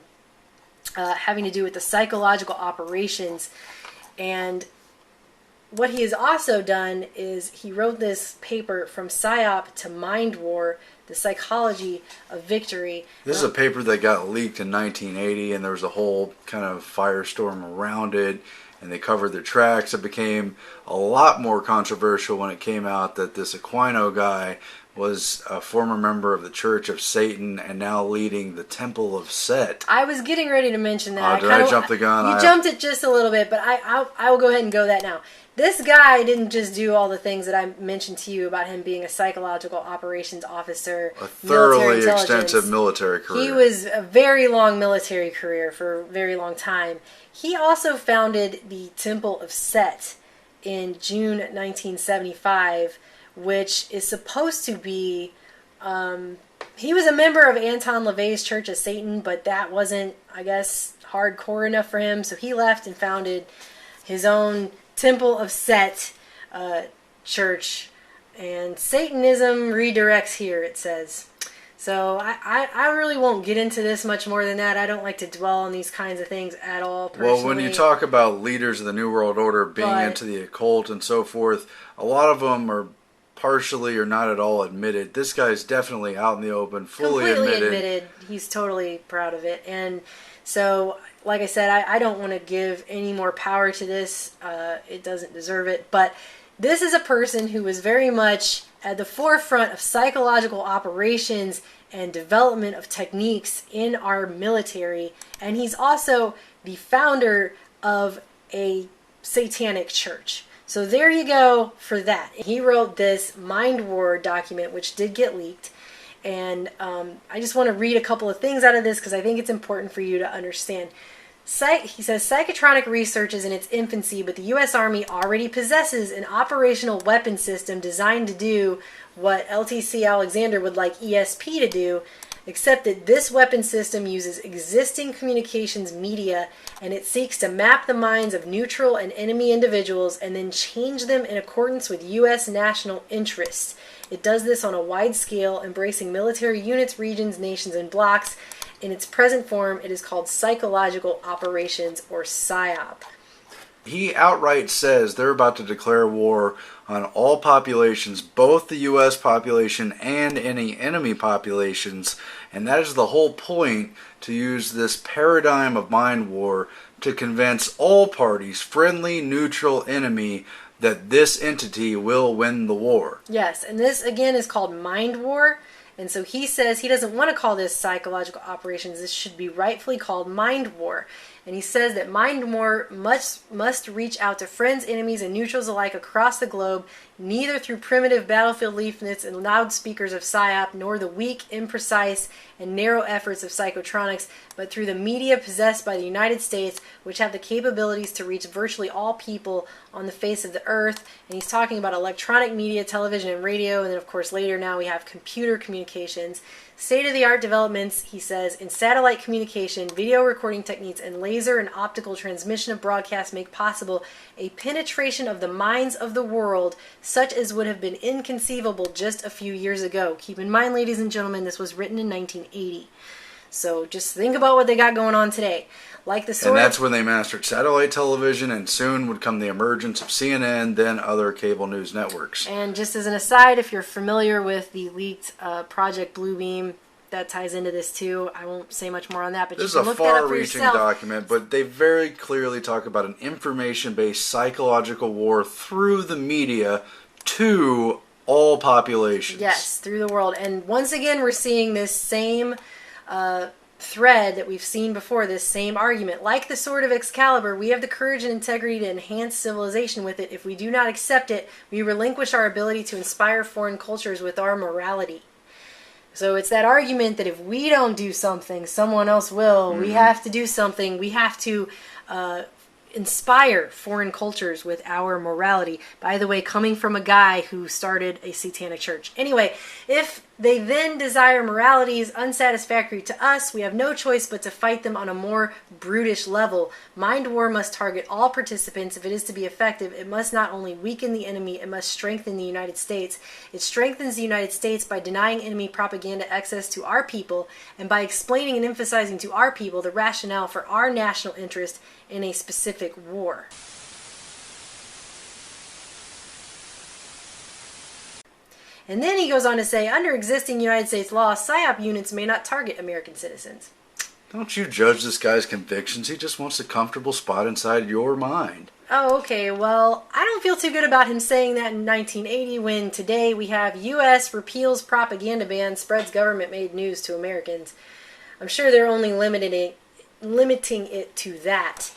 having to do with the psychological operations. And what he has also done is he wrote this paper, From PSYOP to Mind War, The Psychology of Victory. This is a paper that got leaked in 1980, and there was a whole kind of firestorm around it, and they covered their tracks. It became a lot more controversial when it came out that this Aquino guy was a former member of the Church of Satan and now leading the Temple of Set. I was getting ready to mention that. Did I jump the gun? You jumped it just a little bit, but I will go ahead and go that now. This guy didn't just do all the things that I mentioned to you about him being a psychological operations officer, a thoroughly extensive military career. He was a very long military career for a very long time. He also founded the Temple of Set in June 1975, which is supposed to be... he was a member of Anton LaVey's Church of Satan, but that wasn't, I guess, hardcore enough for him, so he left and founded his own Temple of Set church, and Satanism redirects here, it says. So I really won't get into this much more than that. I don't like to dwell on these kinds of things at all, personally. Well, when you talk about leaders of the New World Order being into the occult and so forth, a lot of them are partially or not at all admitted. This guy's definitely out in the open, fully admitted. He's totally proud of it. And so, like I said, I don't want to give any more power to this. It doesn't deserve it. But this is a person who was very much at the forefront of psychological operations and development of techniques in our military. And he's also the founder of a satanic church. So there you go for that. He wrote this Mind War document, which did get leaked. And I just want to read a couple of things out of this because I think it's important for you to understand. He says, psychotronic research is in its infancy, but the U.S. Army already possesses an operational weapon system designed to do what LTC Alexander would like ESP to do, except that this weapon system uses existing communications media, and it seeks to map the minds of neutral and enemy individuals and then change them in accordance with U.S. national interests. It does this on a wide scale, embracing military units, regions, nations, and blocks. In its present form, it is called Psychological Operations, or PSYOP. He outright says they're about to declare war on all populations, both the U.S. population and any enemy populations, and that is the whole point, to use this paradigm of mind war to convince all parties, friendly, neutral, enemy, that this entity will win the war. Yes, and this again is called Mind War. And so he says he doesn't want to call this psychological operations. This should be rightfully called Mind War. And he says that Mind War must reach out to friends, enemies, and neutrals alike across the globe, neither through primitive battlefield leaflets and loudspeakers of PSYOP, nor the weak, imprecise, and narrow efforts of psychotronics, but through the media possessed by the United States, which have the capabilities to reach virtually all people on the face of the earth. And he's talking about electronic media, television, and radio, and then of course later now we have computer communications. State-of-the-art developments, he says, in satellite communication, video recording techniques, and laser laser and optical transmission of broadcasts make possible a penetration of the minds of the world such as would have been inconceivable just a few years ago. Keep in mind, ladies and gentlemen, this was written in 1980. So just think about what they got going on today. Like the sort and that's when they mastered satellite television, and soon would come the emergence of CNN, then other cable news networks. And just as an aside, if you're familiar with the leaked Project Bluebeam, that ties into this too. I won't say much more on that, but this you is can a look that up for far-reaching yourself. document, but they very clearly talk about an information-based psychological war through the media to all populations. Yes, through the world. And once again, we're seeing this same thread that we've seen before, this same argument. Like the sword of Excalibur, we have the courage and integrity to enhance civilization with it. If we do not accept it, we relinquish our ability to inspire foreign cultures with our morality. So it's that argument that if we don't do something, someone else will. We have to do something. We have to inspire foreign cultures with our morality. By the way, coming from a guy who started a satanic church. Anyway, if they then desire morality is unsatisfactory to us, we have no choice but to fight them on a more brutish level. Mind war must target all participants. If it is to be effective, it must not only weaken the enemy, it must strengthen the United States. It strengthens the United States by denying enemy propaganda access to our people and by explaining and emphasizing to our people the rationale for our national interest in a specific war. And then he goes on to say, under existing United States law, PSYOP units may not target American citizens. Don't you judge this guy's convictions. He just wants a comfortable spot inside your mind. Oh, okay. Well, I don't feel too good about him saying that in 1980 when today we have U.S. repeals propaganda ban, spreads government-made news to Americans. I'm sure they're only limiting it to that.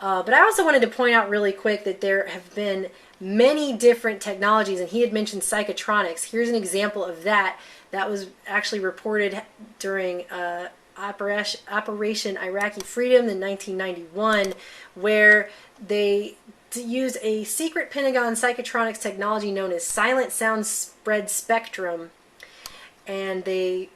But I also wanted to point out really quick that there have been many different technologies, and he had mentioned psychotronics. Here's an example of that. That was actually reported during Operation Iraqi Freedom in 1991, where they used a secret Pentagon psychotronics technology known as silent sound spread spectrum, and the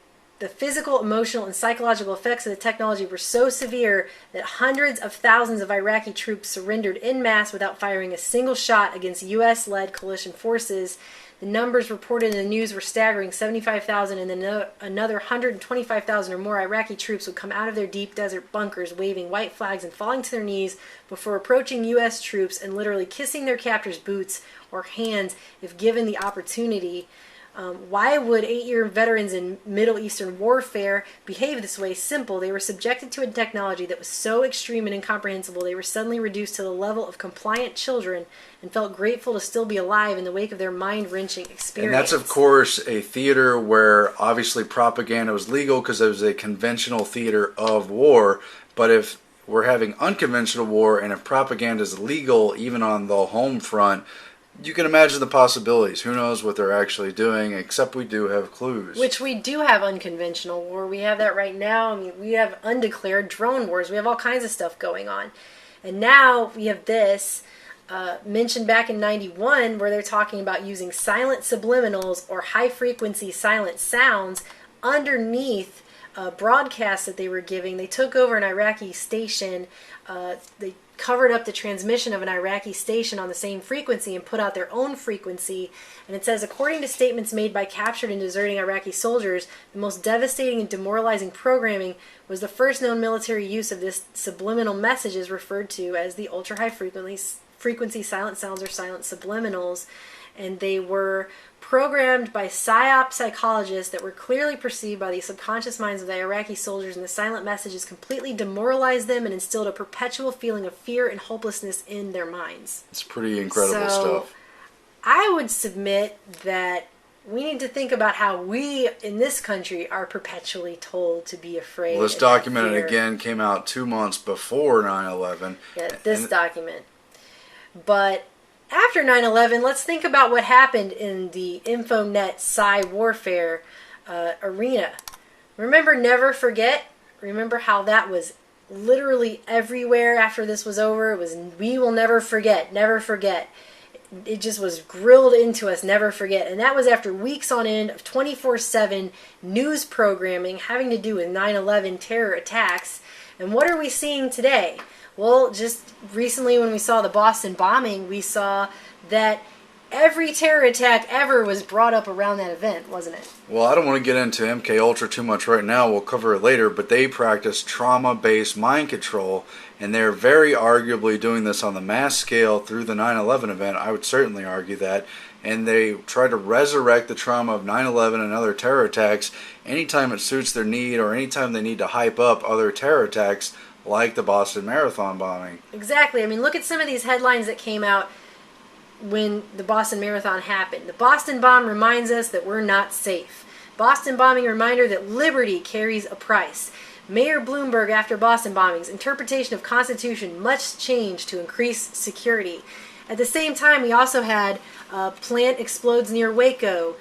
physical, emotional, and psychological effects of the technology were so severe that hundreds of thousands of Iraqi troops surrendered en masse without firing a single shot against U.S.-led coalition forces. The numbers reported in the news were staggering: 75,000, and then another 125,000 or more Iraqi troops would come out of their deep desert bunkers waving white flags and falling to their knees before approaching U.S. troops and literally kissing their captors' boots or hands if given the opportunity. Why would 8-year veterans in Middle Eastern warfare behave this way? Simple. They were subjected to a technology that was so extreme and incomprehensible, they were suddenly reduced to the level of compliant children and felt grateful to still be alive in the wake of their mind-wrenching experience. And that's, of course, a theater where obviously propaganda was legal because it was a conventional theater of war. But if we're having unconventional war and if propaganda is legal even on the home front, you can imagine the possibilities. Who knows what they're actually doing, except we do have clues. Which we do have unconventional war. We have that right now. I mean, we have undeclared drone wars. We have all kinds of stuff going on. And now we have this mentioned back in 91 where they're talking about using silent subliminals or high-frequency silent sounds underneath broadcasts that they were giving. They took over an Iraqi station. They covered up the transmission of an Iraqi station on the same frequency and put out their own frequency. And it says, according to statements made by captured and deserting Iraqi soldiers, the most devastating and demoralizing programming was the first known military use of this subliminal messages referred to as the ultra-high frequency silent sounds or silent subliminals. And they were programmed by PSYOP psychologists that were clearly perceived by the subconscious minds of the Iraqi soldiers, and the silent messages completely demoralized them and instilled a perpetual feeling of fear and hopelessness in their minds. It's pretty incredible stuff. I would submit that we need to think about how we in this country are perpetually told to be afraid. Well, this document again came out 2 months before 9/11. Yeah, this document. But after 9/11, let's think about what happened in the InfoNet Psy warfare arena. Remember Never Forget? Remember how that was literally everywhere after this was over? It was, we will never forget, never forget. It just was grilled into us, never forget. And that was after weeks on end of 24/7 news programming having to do with 9/11 terror attacks, And what are we seeing today? Well, just recently when we saw the Boston bombing, we saw that every terror attack ever was brought up around that event, wasn't it? Well, I don't want to get into MK Ultra too much right now. We'll cover it later. But they practice trauma-based mind control, and they're very arguably doing this on the mass scale through the 9/11 event. I would certainly argue that. And they try to resurrect the trauma of 9/11 and other terror attacks anytime it suits their need or anytime they need to hype up other terror attacks like the Boston Marathon bombing. Exactly. I mean, look at some of these headlines that came out when the Boston Marathon happened. The Boston bomb reminds us that we're not safe. Boston bombing reminder that liberty carries a price. Mayor Bloomberg after Boston bombings. Interpretation of Constitution must change to increase security. At the same time, we also had plant explodes near Waco,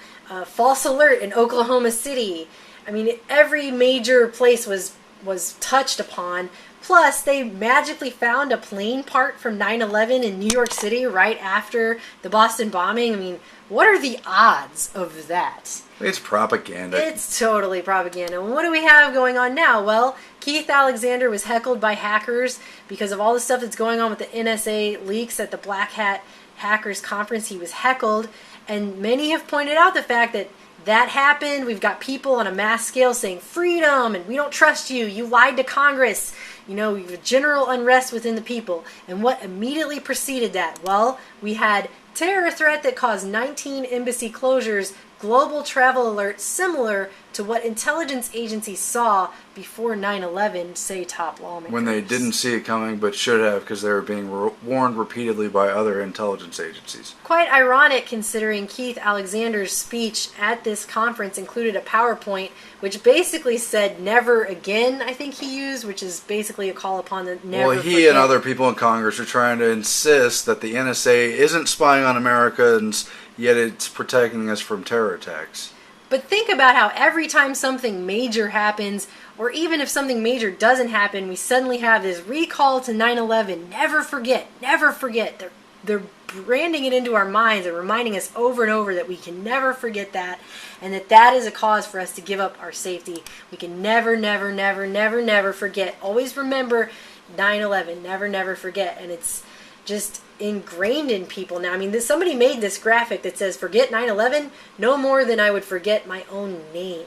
false alert in Oklahoma City. I mean, every major place was touched upon. Plus, they magically found a plane part from 9/11 in New York City right after the Boston bombing. I mean, what are the odds of that? It's propaganda. It's totally propaganda. And what do we have going on now? Well, Keith Alexander was heckled by hackers because of all the stuff that's going on with the NSA leaks at the Black Hat Hackers Conference. He was heckled, and many have pointed out the fact that that happened. We've got people on a mass scale saying freedom and we don't trust you. You lied to Congress. You know, we have general unrest within the people. And what immediately preceded that? Well, we had terror threat that caused 19 embassy closures, global travel alert similar to what intelligence agencies saw before 9/11, say top lawmakers. When they didn't see it coming but should have because they were being warned repeatedly by other intelligence agencies. Quite ironic considering Keith Alexander's speech at this conference included a PowerPoint which basically said never again, I think he used, which is basically a call upon the never Well, he forget. and other people in Congress are trying to insist that the NSA isn't spying on Americans, yet it's protecting us from terror attacks. But think about how every time something major happens, or even if something major doesn't happen, we suddenly have this recall to 9/11. Never forget, never forget. They're branding it into our minds and reminding us over and over that we can never forget that, and that is a cause for us to give up our safety. We can never, never, never, never, never forget. Always remember 9/11. Never, never forget. And it's just ingrained in people now. I mean, somebody made this graphic that says, forget 9/11 no more than I would forget my own name.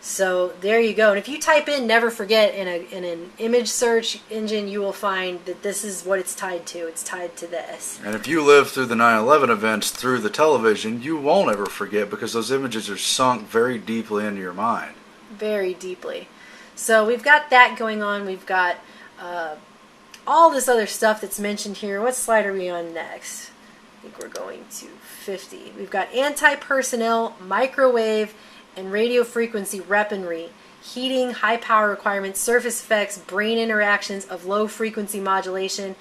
So there you go. And if you type in never forget in an image search engine, you will find that this is what it's tied to. It's tied to this. And if you live through the 9/11 events through the television, you won't ever forget because those images are sunk very deeply into your mind. Very deeply. So we've got that going on. We've got all this other stuff that's mentioned here. What slide are we on next? I think we're going to 50. We've got anti-personnel, microwave, and radio frequency weaponry, heating, high power requirements, surface effects, brain interactions of low frequency modulation.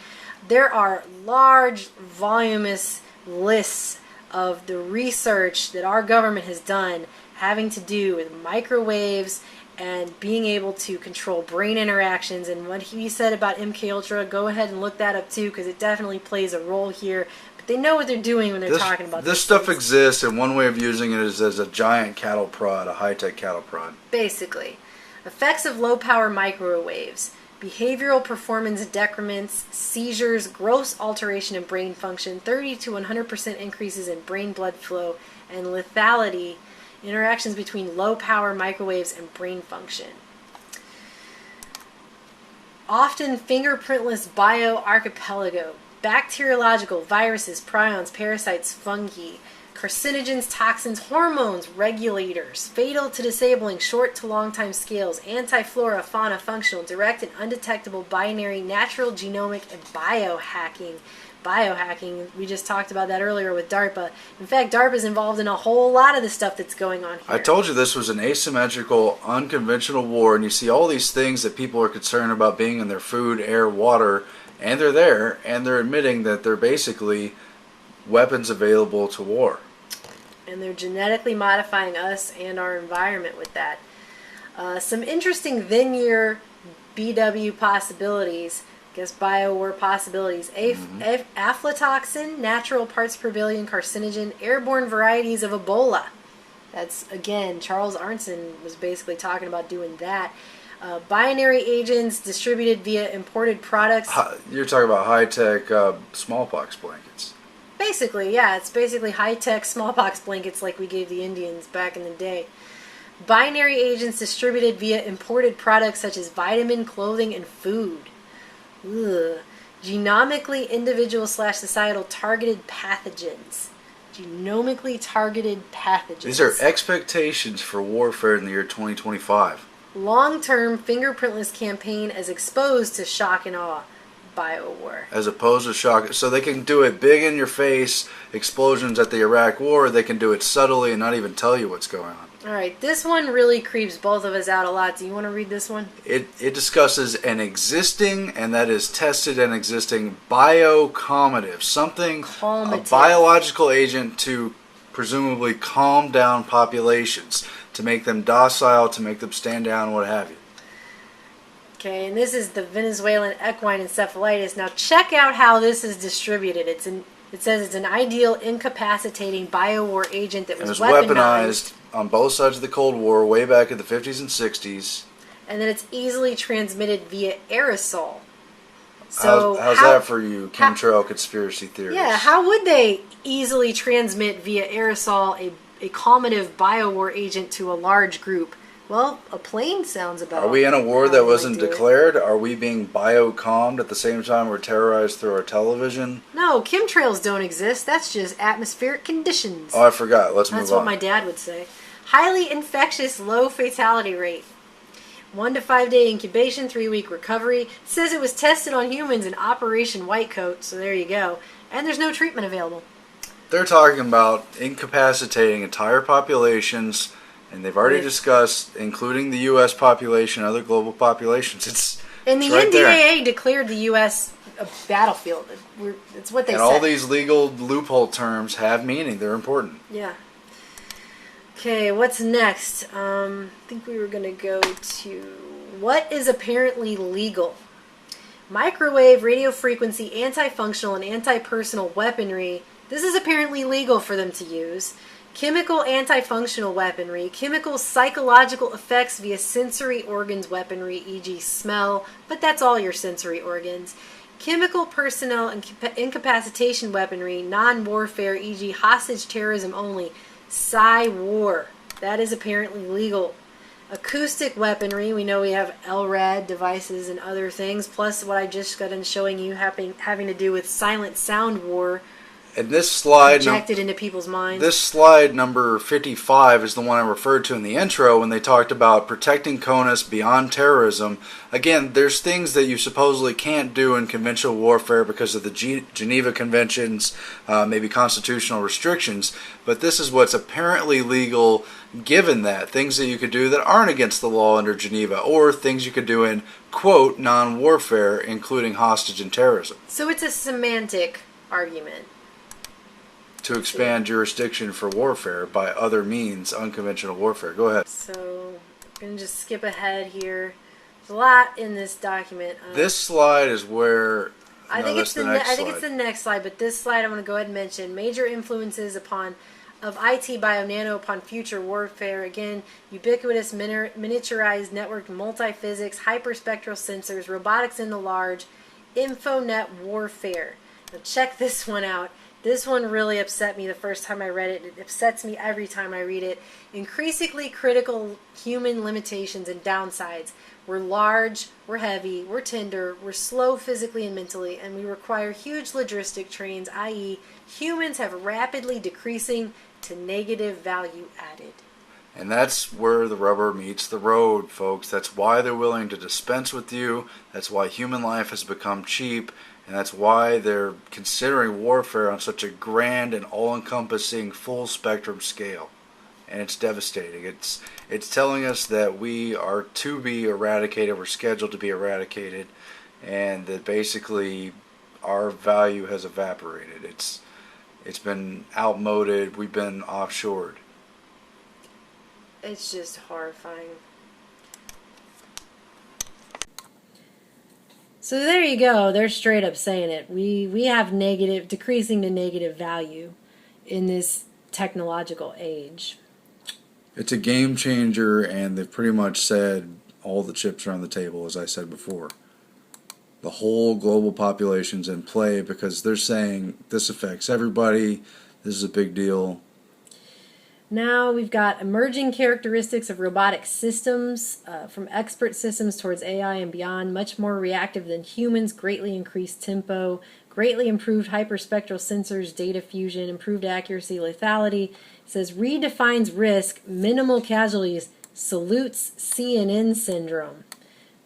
There are large, voluminous lists of the research that our government has done having to do with microwaves and being able to control brain interactions. And what he said about MK Ultra, go ahead and look that up too, because it definitely plays a role here. But they know what they're doing when they're talking about this stuff exists, and one way of using it is as a giant cattle prod, a high-tech cattle prod. Basically. Effects of low-power microwaves. Behavioral performance decrements, seizures, gross alteration in brain function, 30 to 100% increases in brain blood flow, and lethality, interactions between low-power microwaves and brain function. Often fingerprintless bioarchipelago, bacteriological, viruses, prions, parasites, fungi, carcinogens, toxins, hormones, regulators, fatal to disabling short to long time scales, anti-flora, fauna, functional, direct and undetectable binary, natural, genomic, and biohacking. Biohacking, we just talked about that earlier with DARPA. In fact, DARPA is involved in a whole lot of the stuff that's going on here. I told you this was an asymmetrical, unconventional war, and you see all these things that people are concerned about being in their food, air, water, and they're there, and they're admitting that they're basically weapons available to war. And they're genetically modifying us and our environment with that. Some interesting then-year BW possibilities. I guess biowar possibilities. Aflatoxin, natural parts per billion carcinogen, airborne varieties of Ebola. That's, again, Charles Arnson was basically talking about doing that. Binary agents distributed via imported products. You're talking about high-tech smallpox blankets. Basically, yeah, it's basically high-tech smallpox blankets like we gave the Indians back in the day. Binary agents distributed via imported products such as vitamin, clothing, and food. Ugh. Genomically individual/societal targeted pathogens. Genomically targeted pathogens. These are expectations for warfare in the year 2025. Long-term fingerprintless campaign as exposed to shock and awe. Biowar. As opposed to shock. So they can do it big in your face, explosions at the Iraq War. They can do it subtly and not even tell you what's going on. All right, this one really creeps both of us out a lot. Do you want to read this one? It discusses an existing, and that is tested and existing, biocombative, something, a biological agent to presumably calm down populations, to make them docile, to make them stand down, what have you. Okay, and this is the Venezuelan equine encephalitis. Now check out how this is distributed. It says it's an ideal incapacitating biowar agent that was weaponized on both sides of the Cold War way back in the 50s and 60s. And then it's easily transmitted via aerosol. So how's that for you chemtrail conspiracy theories? Yeah, how would they easily transmit via aerosol a combative biowar agent to a large group? Well, a plane sounds about. Are we in a war that wasn't declared? Are we being biocommed at the same time we're terrorized through our television? No, chemtrails don't exist. That's just atmospheric conditions. Oh, I forgot. Let's move on. That's what my dad would say. Highly infectious, low fatality rate. 1 to 5 day incubation, 3-week recovery. It says it was tested on humans in Operation Whitecoat, so there you go. And there's no treatment available. They're talking about incapacitating entire populations. And they've already discussed, including the U.S. population, other global populations. It's and the right NDAA declared the U.S. a battlefield. It's what they said. And all these legal loophole terms have meaning. They're important. Yeah. Okay, what's next? I think we were going to go to what is apparently legal. Microwave, radio frequency, anti-functional, and anti-personal weaponry. This is apparently legal for them to use. Chemical anti-functional weaponry, chemical psychological effects via sensory organs weaponry, e.g. smell, but that's all your sensory organs. Chemical personnel and incapacitation weaponry, non-warfare, e.g. hostage terrorism only. Psy-war, that is apparently legal. Acoustic weaponry, we know we have LRAD devices and other things, plus what I just got in showing you having to do with silent sound war. And this slide projected into people's minds. This slide number 55 is the one I referred to in the intro when they talked about protecting CONUS beyond terrorism. Again, there's things that you supposedly can't do in conventional warfare because of the Geneva Conventions, maybe constitutional restrictions, but this is what's apparently legal given that. Things that you could do that aren't against the law under Geneva, or things you could do in, quote, non-warfare, including hostage and terrorism. So it's a semantic argument. To expand jurisdiction for warfare by other means, unconventional warfare. Go ahead. So, I'm going to just skip ahead here. There's a lot in this document. This slide is where... I think it's the next slide, but this slide I'm going to go ahead and mention. Major influences of IT bio-nano upon future warfare. Again, ubiquitous miniaturized networked multi-physics, hyperspectral sensors, robotics in the large, infonet warfare. Now check this one out. This one really upset me the first time I read it. It upsets me every time I read it. Increasingly critical human limitations and downsides. We're large, we're heavy, we're tender, we're slow physically and mentally, and we require huge logistic trains, i.e. humans have rapidly decreasing to negative value added. And that's where the rubber meets the road, folks. That's why they're willing to dispense with you. That's why human life has become cheap. And that's why they're considering warfare on such a grand and all-encompassing full-spectrum scale. And it's devastating. It's telling us that we are to be eradicated, we're scheduled to be eradicated, and that basically our value has evaporated. It's been outmoded, we've been offshored. It's just horrifying. So there you go. They're straight up saying it. We have decreasing to negative value in this technological age. It's a game changer, and they've pretty much said all the chips are on the table, as I said before. The whole global population's in play because they're saying this affects everybody. This is a big deal. Now we've got emerging characteristics of robotic systems, from expert systems towards AI and beyond, much more reactive than humans, greatly increased tempo, greatly improved hyperspectral sensors, data fusion, improved accuracy, lethality. It says redefines risk, minimal casualties, salutes CNN syndrome.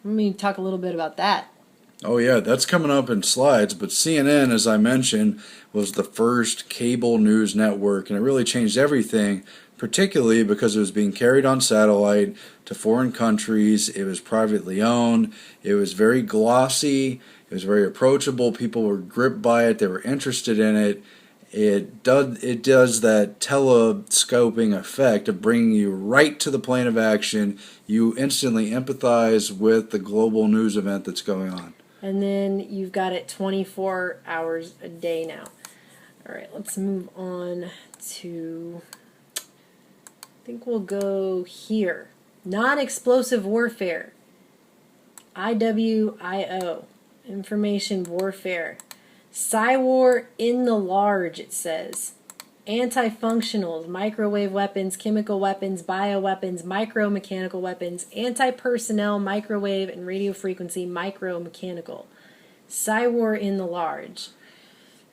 Let me talk a little bit about that. Oh yeah, that's coming up in slides, but CNN, as I mentioned, was the first cable news network, and it really changed everything, particularly because it was being carried on satellite to foreign countries. It was privately owned. It was very glossy. It was very approachable. People were gripped by it. They were interested in it. It does that telescoping effect of bringing you right to the plane of action. You instantly empathize with the global news event that's going on. And then you've got it 24 hours a day now. All right, let's move on to, I think we'll go here. Non-explosive warfare. IWIO. Information warfare. Psywar in the large, it says. Anti-functionals, microwave weapons, chemical weapons, bioweapons, micromechanical weapons, anti-personnel, microwave, and radio frequency, micromechanical. Psywar in the large.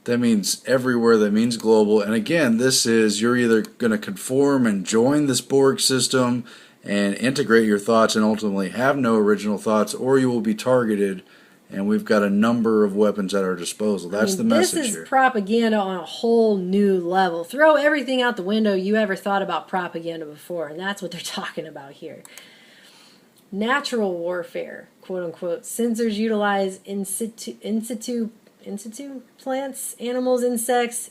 That means everywhere. That means global. And again, this is, you're either going to conform and join this Borg system and integrate your thoughts and ultimately have no original thoughts, or you will be targeted. And we've got a number of weapons at our disposal. That's the message here. This is propaganda on a whole new level. Throw everything out the window you ever thought about propaganda before, and that's what they're talking about here. Natural warfare, quote unquote. Sensors utilize in situ plants, animals, insects,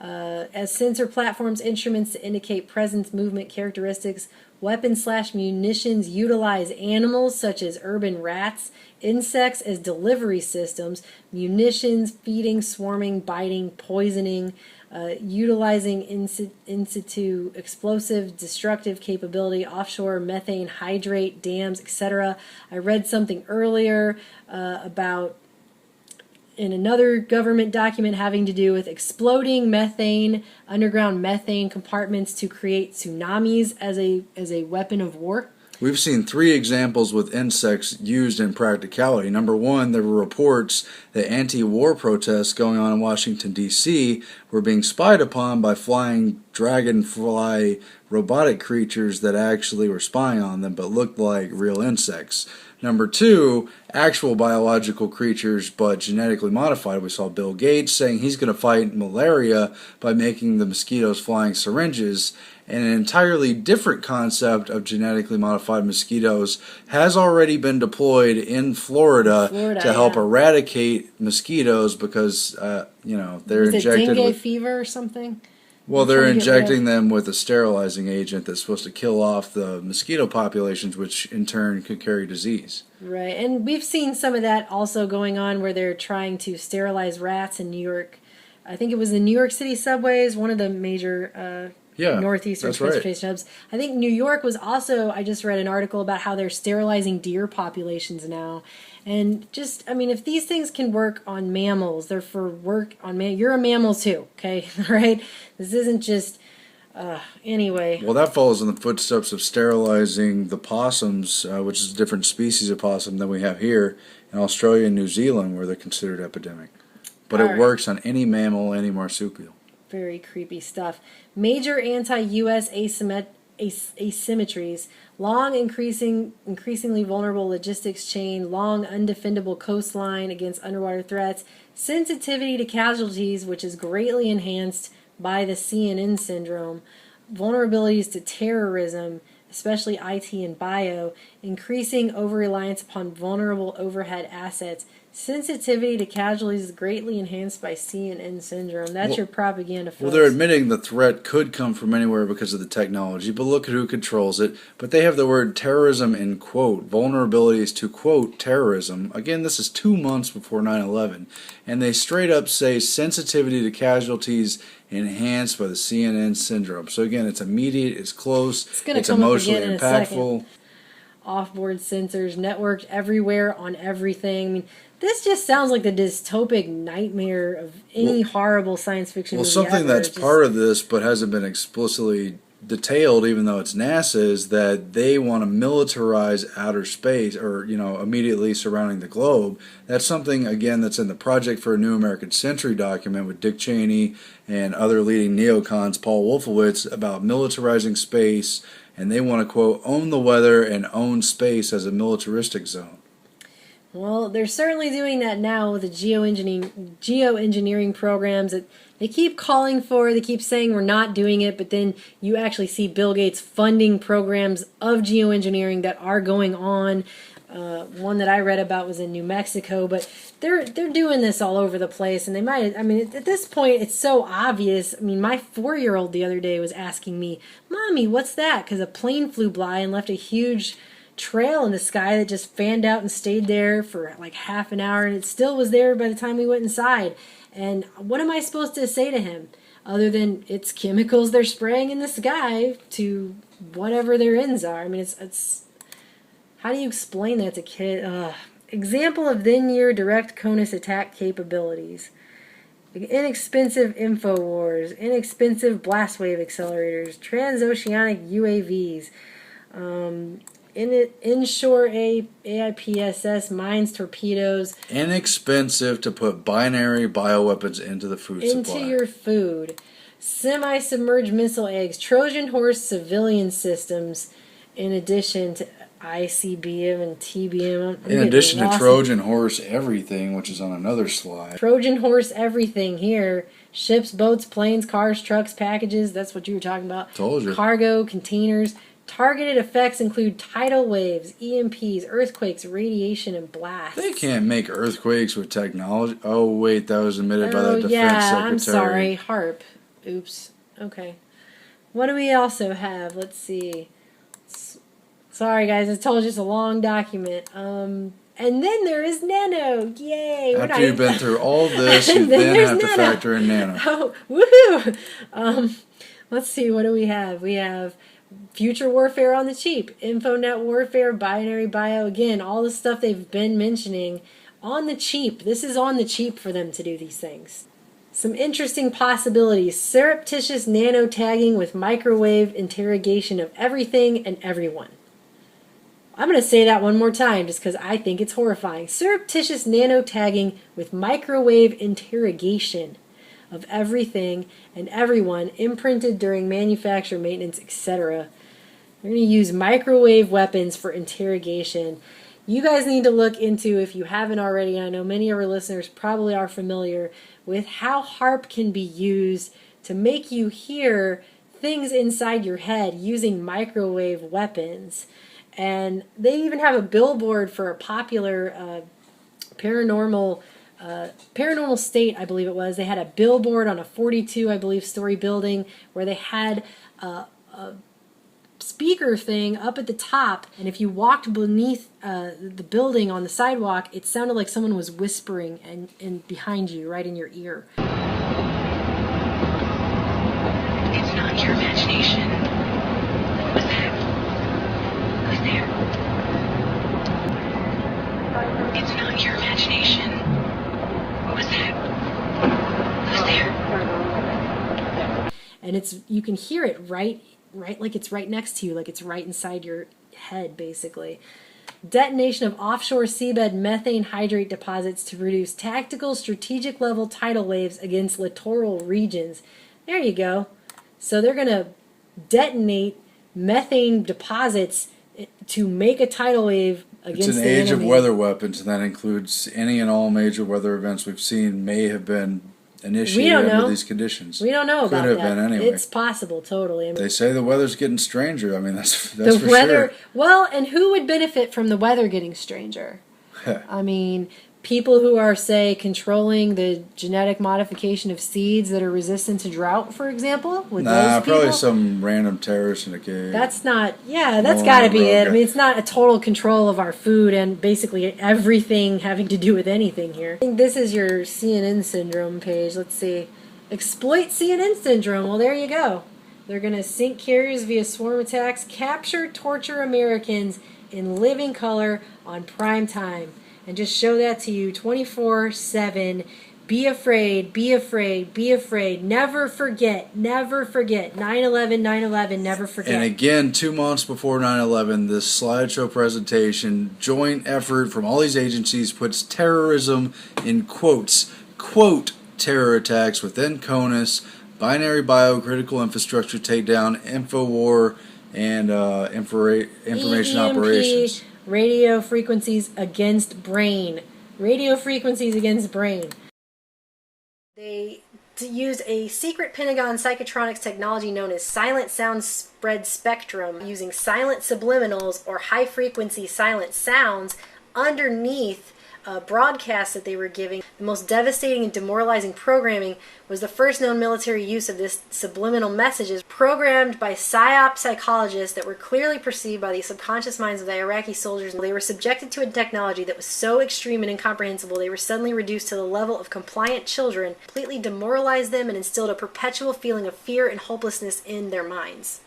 as sensor platforms, instruments to indicate presence, movement, characteristics. Weapons/munitions utilize animals such as urban rats, insects as delivery systems, munitions, feeding, swarming, biting, poisoning, utilizing in situ explosive, destructive capability, offshore methane hydrate, dams, etc. I read something earlier about in another government document having to do with exploding methane, underground methane compartments to create tsunamis as a weapon of war. We've seen 3 examples with insects used in practicality. Number 1, there were reports that anti-war protests going on in Washington, D.C. were being spied upon by flying dragonfly robotic creatures that actually were spying on them but looked like real insects. Number 2, actual biological creatures but genetically modified. We saw Bill Gates saying he's going to fight malaria by making the mosquitoes flying syringes. And an entirely different concept of genetically modified mosquitoes has already been deployed in Florida to help eradicate mosquitoes because, they're injected dengue fever or something? Well, they're injecting them with a sterilizing agent that's supposed to kill off the mosquito populations, which in turn could carry disease. Right, and we've seen some of that also going on where they're trying to sterilize rats in New York. I think it was the New York City subways, one of the major northeastern transportation hubs. I think New York was also, I just read an article about how they're sterilizing deer populations now. And just, if these things can work on mammals, they're for work on you're a mammal too, okay? All right? This isn't just, anyway. Well, that follows in the footsteps of sterilizing the possums, which is a different species of possum than we have here in Australia and New Zealand, where they're considered epidemic. But it works on any mammal, any marsupial. Very creepy stuff. Major anti-U.S. asymmetries, long increasingly vulnerable logistics chain, long undefendable coastline against underwater threats, sensitivity to casualties, which is greatly enhanced by the CNN syndrome, vulnerabilities to terrorism, especially IT and bio, increasing over-reliance upon vulnerable overhead assets, sensitivity to casualties is greatly enhanced by CNN syndrome. That's your propaganda, folks. Well, they're admitting the threat could come from anywhere because of the technology, but look at who controls it. But they have the word terrorism in quote, vulnerabilities to quote terrorism. Again, this is 2 months before 9/11. And they straight up say sensitivity to casualties enhanced by the CNN syndrome. So again, it's immediate, it's close, it's emotionally impactful. offboard sensors networked everywhere on everything. I mean, this just sounds like the dystopic nightmare of any horrible science fiction movie something ever. that's part of this but hasn't been explicitly detailed, even though it's NASA, is that they want to militarize outer space, or immediately surrounding the globe. That's something, again, that's in the Project for a New American Century document with Dick Cheney and other leading neocons, Paul Wolfowitz, about militarizing space, and they want to, quote, own the weather and own space as a militaristic zone. Well, they're certainly doing that now with the geoengineering programs that they keep calling for. They keep saying we're not doing it, but then you actually see Bill Gates funding programs of geoengineering that are going on. One that I read about was in New Mexico, but they're doing this all over the place, and they might. I mean, at this point, it's so obvious. I mean, my 4-year-old the other day was asking me, "Mommy, what's that?" Because a plane flew by and left a huge trail in the sky that just fanned out and stayed there for like half an hour, and it still was there by the time we went inside. And what am I supposed to say to him other than it's chemicals they're spraying in the sky to whatever their ends are? I mean, it's how do you explain that to kid? Example of then-year direct CONUS attack capabilities. Inexpensive InfoWars, inexpensive blast wave accelerators, transoceanic UAVs, inshore AIPSS mines, torpedoes. Inexpensive to put binary bioweapons into the food supply. Into your food. Semi-submerged missile eggs, Trojan horse civilian systems, in addition to ICBM and TBM. In addition to Trojan horse everything, which is on another slide. Trojan horse everything here. Ships, boats, planes, cars, trucks, packages. That's what you were talking about. Told you. Cargo, containers. Targeted effects include tidal waves, EMPs, earthquakes, radiation, and blasts. They can't make earthquakes with technology. Oh, wait, that was admitted by the defense secretary. I'm sorry. HARP. Oops. Okay. What do we also have? Let's see. Sorry, guys. I told you it's a long document. And then there is Nano. Yay. After you've been through all this, you then have to factor in Nano. Oh, woohoo! Let's see. What do we have? We have future warfare on the cheap, InfoNet warfare, binary bio, again, all the stuff they've been mentioning on the cheap. This is on the cheap for them to do these things. Some interesting possibilities. Surreptitious nano tagging with microwave interrogation of everything and everyone. I'm going to say that one more time just because I think it's horrifying. Surreptitious nano tagging with microwave interrogation of everything and everyone, imprinted during manufacture, maintenance, etc. They're going to use microwave weapons for interrogation. You guys need to look into, if you haven't already, and I know many of our listeners probably are familiar with how HARP can be used to make you hear things inside your head using microwave weapons. And they even have a billboard for a popular paranormal State, I believe it was. They had a billboard on a 42, I believe, story building where they had a speaker thing up at the top, and if you walked beneath the building on the sidewalk, it sounded like someone was whispering and behind you, right in your ear. It's not your imagination. What's that? Who's there? It's not your imagination. What was that? Who's there? And you can hear it right like it's right next to you, like it's right inside your head, basically. Detonation of offshore seabed methane hydrate deposits to produce tactical strategic level tidal waves against littoral regions. There you go. So they're going to detonate methane deposits to make a tidal wave against the enemy. It's an age of weather weapons, and that includes any and all major weather events we've seen may have been initiated under these conditions. We don't know about that. Could have been anyway. It's possible, totally. They say the weather's getting stranger. I mean, that's for weather, sure. Well, and who would benefit from the weather getting stranger? I mean, people who are, say, controlling the genetic modification of seeds that are resistant to drought, for example? Would those people? Probably some random terrorist in a cave. That's not, that's got to be it. I mean, it's not a total control of our food and basically everything having to do with anything here. I think this is your CNN syndrome page. Let's see. Exploit CNN syndrome. Well, there you go. They're going to sink carriers via swarm attacks, capture, torture Americans in living color on prime time, and just show that to you 24/7. Be afraid, be afraid, be afraid. Never forget, never forget. 9/11, 9/11, never forget. And again, 2 months before 9/11, this slideshow presentation, joint effort from all these agencies, puts terrorism in quotes. Quote, terror attacks within CONUS, binary biocritical infrastructure takedown, InfoWar, and information EMP, operations. radio frequencies against brain. Radio frequencies against brain. They used a secret Pentagon psychotronics technology known as silent sound spread spectrum, using silent subliminals or high frequency silent sounds underneath broadcasts that they were giving. The most devastating and demoralizing programming was the first known military use of this subliminal messages programmed by PSYOP psychologists that were clearly perceived by the subconscious minds of the Iraqi soldiers. They were subjected to a technology that was so extreme and incomprehensible they were suddenly reduced to the level of compliant children, completely demoralized them, and instilled a perpetual feeling of fear and hopelessness in their minds.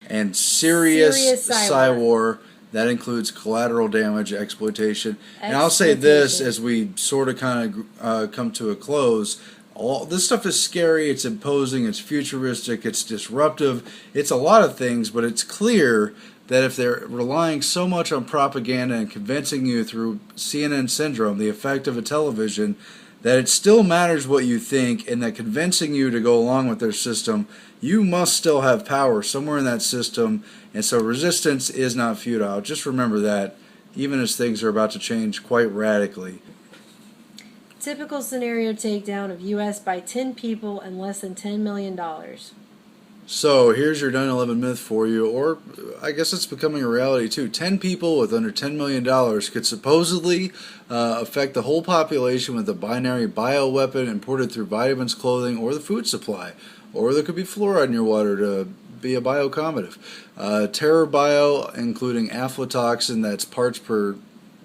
And serious Psy-War. That includes collateral damage, exploitation. And I'll say this as we sort of kind of come to a close. All this stuff is scary, it's imposing, it's futuristic, it's disruptive. It's a lot of things, but it's clear that if they're relying so much on propaganda and convincing you through CNN syndrome, the effect of a television, that it still matters what you think, and that convincing you to go along with their system, you must still have power somewhere in that system, and so resistance is not futile. Just remember that, even as things are about to change quite radically. Typical scenario takedown of U.S. by 10 people and less than $10 million. So here's your 9/11 myth for you, or I guess it's becoming a reality too. 10 people with under $10 million could supposedly affect the whole population with a binary bioweapon imported through vitamins, clothing, or the food supply. Or there could be fluoride in your water to be a biocombative. Terror bio, including aflatoxin, that's parts per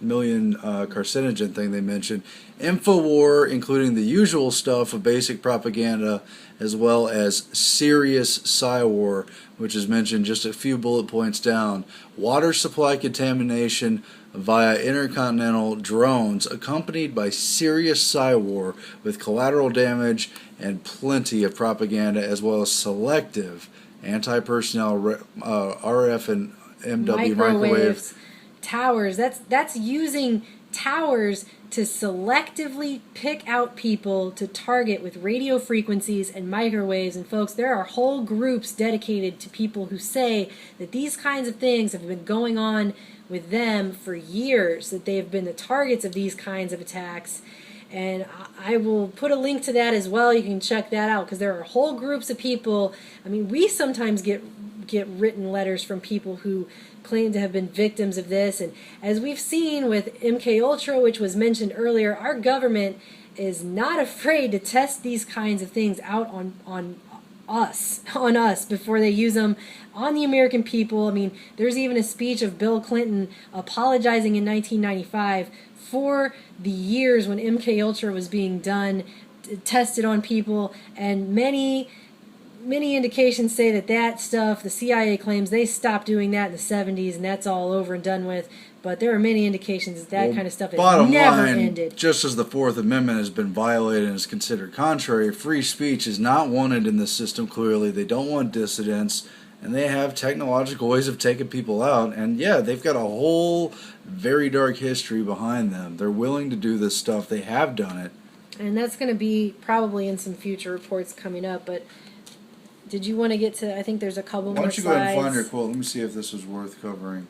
million carcinogen thing they mentioned. InfoWar, including the usual stuff of basic propaganda, as well as serious Psy-War, which is mentioned just a few bullet points down. Water supply contamination via intercontinental drones, accompanied by serious Psy-War with collateral damage and plenty of propaganda, as well as selective anti-personnel RF and MW microwave. Towers. That's using towers to selectively pick out people to target with radio frequencies and microwaves. And folks, there are whole groups dedicated to people who say that these kinds of things have been going on with them for years, that they have been the targets of these kinds of attacks. And I will put a link to that as well. You can check that out, because there are whole groups of people. I mean, we sometimes get written letters from people who claim to have been victims of this, and as we've seen with MK Ultra, which was mentioned earlier, our government is not afraid to test these kinds of things out on us before they use them on the American people. I mean, there's even a speech of Bill Clinton apologizing in 1995 for the years when MK Ultra was being done, tested on people, and many indications say that stuff, the CIA claims they stopped doing that in the 70s and that's all over and done with, but there are many indications that kind of stuff has never ended. Just as the Fourth Amendment has been violated and is considered contrary, free speech is not wanted in the system clearly. They don't want dissidents, and they have technological ways of taking people out, and yeah, they've got a whole very dark history behind them. They're willing to do this stuff. They have done it. And that's going to be probably in some future reports coming up, but did you want to get to, I think there's a couple more slides. Why don't you go ahead and find your quote? Let me see if this was worth covering.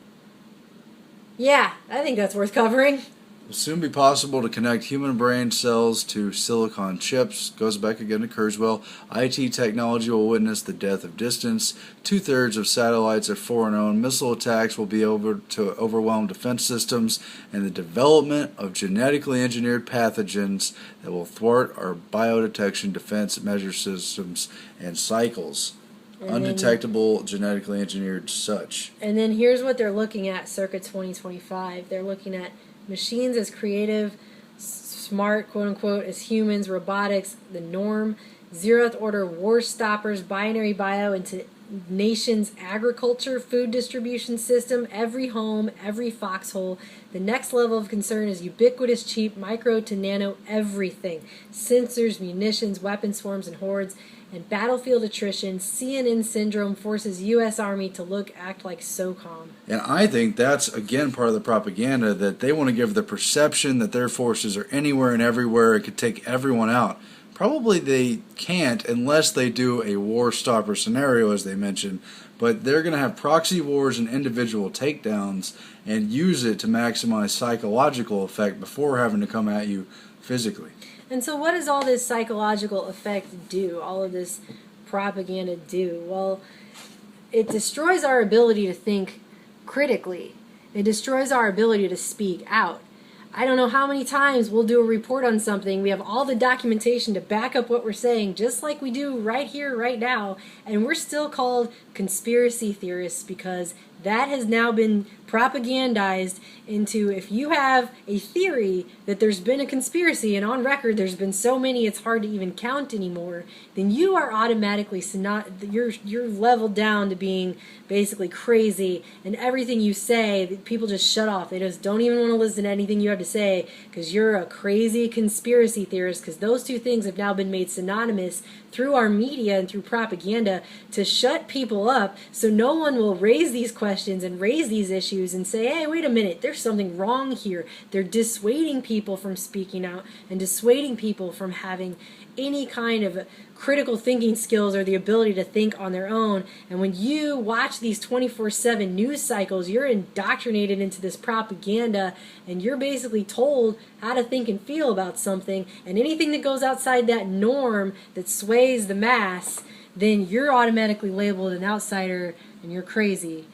Yeah, I think that's worth covering. It will soon be possible to connect human brain cells to silicon chips. Goes back again to Kurzweil. IT technology will witness the death of distance. 2/3 of satellites are foreign-owned. Missile attacks will be over to overwhelm defense systems, and the development of genetically engineered pathogens that will thwart our biodetection defense measure systems and cycles. Undetectable, genetically engineered such. And then here's what they're looking at circa 2025. They're looking at machines as creative, smart, quote-unquote, as humans, robotics, the norm, zeroth order war stoppers, binary bio into nation's agriculture, food distribution system, every home, every foxhole. The next level of concern is ubiquitous, cheap, micro to nano everything. Sensors, munitions, weapon swarms and hordes, and battlefield attrition. CNN syndrome forces U.S. Army to act like SOCOM. And I think that's, again, part of the propaganda, that they want to give the perception that their forces are anywhere and everywhere and could take everyone out. Probably they can't unless they do a war stopper scenario, as they mentioned, but they're going to have proxy wars and individual takedowns and use it to maximize psychological effect before having to come at you physically. And so what does all this psychological effect do, all of this propaganda do? Well, it destroys our ability to think critically. It destroys our ability to speak out. I don't know how many times we'll do a report on something. We have all the documentation to back up what we're saying, just like we do right here, right now, and we're still called conspiracy theorists because that has now been propagandized into, if you have a theory that there's been a conspiracy, and on record there's been so many it's hard to even count anymore, then you are automatically you're leveled down to being basically crazy, and everything you say, people just shut off. They just don't even want to listen to anything you have to say because you're a crazy conspiracy theorist, because those two things have now been made synonymous through our media and through propaganda to shut people up, so no one will raise these questions and raise these issues and say, hey, wait a minute, there's something wrong here. They're dissuading people from speaking out and dissuading people from having any kind of critical thinking skills or the ability to think on their own. And when you watch these 24/7 news cycles, you're indoctrinated into this propaganda, and you're basically told how to think and feel about something, and anything that goes outside that norm that sways the mass, then you're automatically labeled an outsider and you're crazy.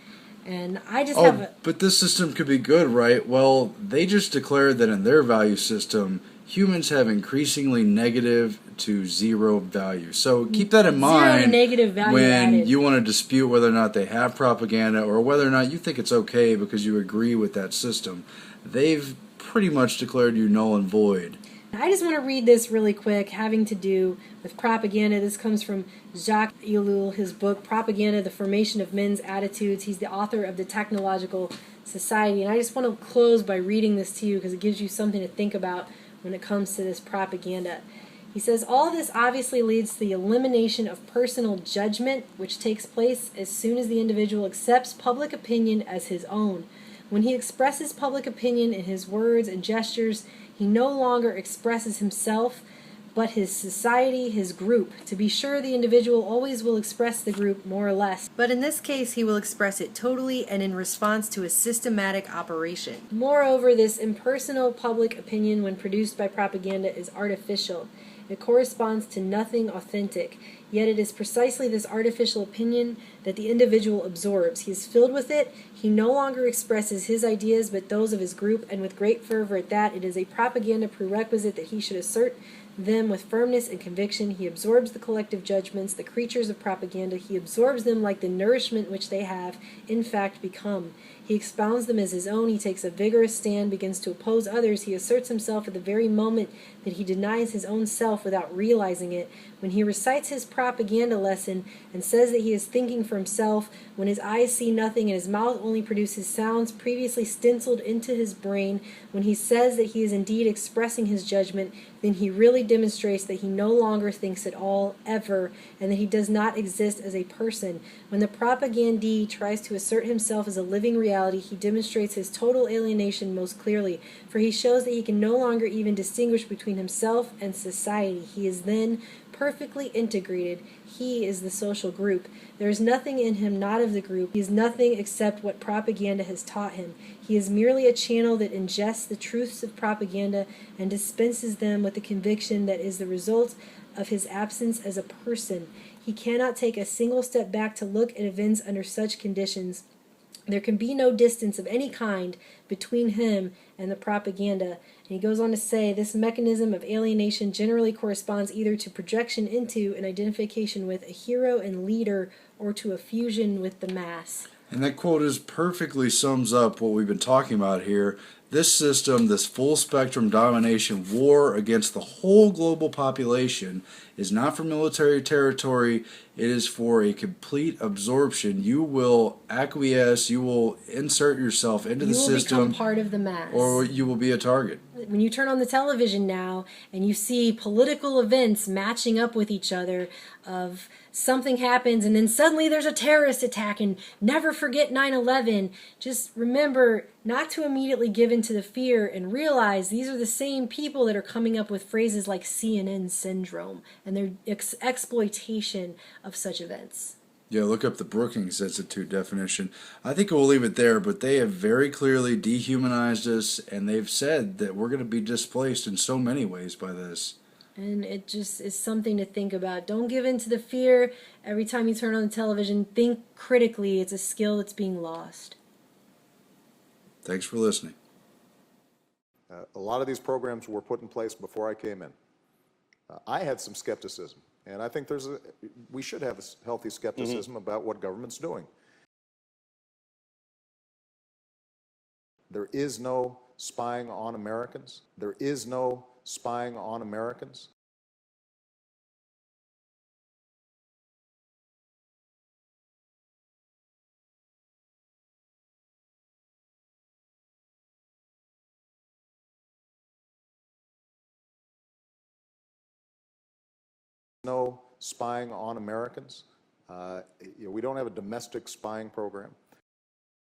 And I just But this system could be good, right? Well, they just declared that in their value system, humans have increasingly negative to zero value. So keep that in mind zero to negative value when added. you want to dispute whether or not they have propaganda or whether or not you think it's okay because you agree with that system. They've pretty much declared you null and void. I just want to read this really quick, having to do with propaganda. This comes from Jacques Ellul, his book, Propaganda, The Formation of Men's Attitudes. He's the author of The Technological Society. And I just want to close by reading this to you because it gives you something to think about when it comes to this propaganda. He says, all this obviously leads to the elimination of personal judgment, which takes place as soon as the individual accepts public opinion as his own. When he expresses public opinion in his words and gestures, he no longer expresses himself, but his society, his group. To be sure, the individual always will express the group more or less, but in this case he will express it totally and in response to a systematic operation. Moreover, this impersonal public opinion, when produced by propaganda, is artificial. It corresponds to nothing authentic, yet it is precisely this artificial opinion that the individual absorbs. He is filled with it. He no longer expresses his ideas but those of his group, and with great fervor at that. It is a propaganda prerequisite that he should assert them with firmness and conviction. He absorbs the collective judgments, the creatures of propaganda. He absorbs them like the nourishment which they have, in fact, become. He expounds them as his own. He takes a vigorous stand, begins to oppose others. He asserts himself at the very moment that he denies his own self without realizing it. When he recites his propaganda lesson and says that he is thinking for himself, when his eyes see nothing and his mouth only produces sounds previously stenciled into his brain, when he says that he is indeed expressing his judgment, then he really demonstrates that he no longer thinks at all, ever, and that he does not exist as a person. When the propagandee tries to assert himself as a living reality, he demonstrates his total alienation most clearly, for he shows that he can no longer even distinguish between himself and society. He is then perfectly integrated. He is the social group. There is nothing in him not of the group. He is nothing except what propaganda has taught him. He is merely a channel that ingests the truths of propaganda and dispenses them with the conviction that is the result of his absence as a person. He cannot take a single step back to look at events under such conditions. There can be no distance of any kind between him and the propaganda. And he goes on to say, this mechanism of alienation generally corresponds either to projection into and identification with a hero and leader, or to a fusion with the mass. And that quote perfectly sums up what we've been talking about here. This system, this full spectrum domination war against the whole global population, is not for military territory. It is for a complete absorption. You will acquiesce, you will insert yourself into the system. You will become part of the mass. Or you will be a target. When you turn on the television now and you see political events matching up with each other, of something happens and then suddenly there's a terrorist attack, and never forget 9/11. Just remember not to immediately give in to the fear and realize these are the same people that are coming up with phrases like CNN syndrome and their exploitation of such events. Yeah, look up the Brookings Institute definition. I think we'll leave it there, but they have very clearly dehumanized us, and they've said that we're going to be displaced in so many ways by this. And it just is something to think about. Don't give in to the fear. Every time you turn on the television, think critically. It's a skill that's being lost. Thanks for listening. A lot of these programs were put in place before I came in. I had some skepticism, and I think we should have a healthy skepticism about what government's doing. There is no spying on Americans. There is no spying on Americans. No spying on Americans. We don't have a domestic spying program.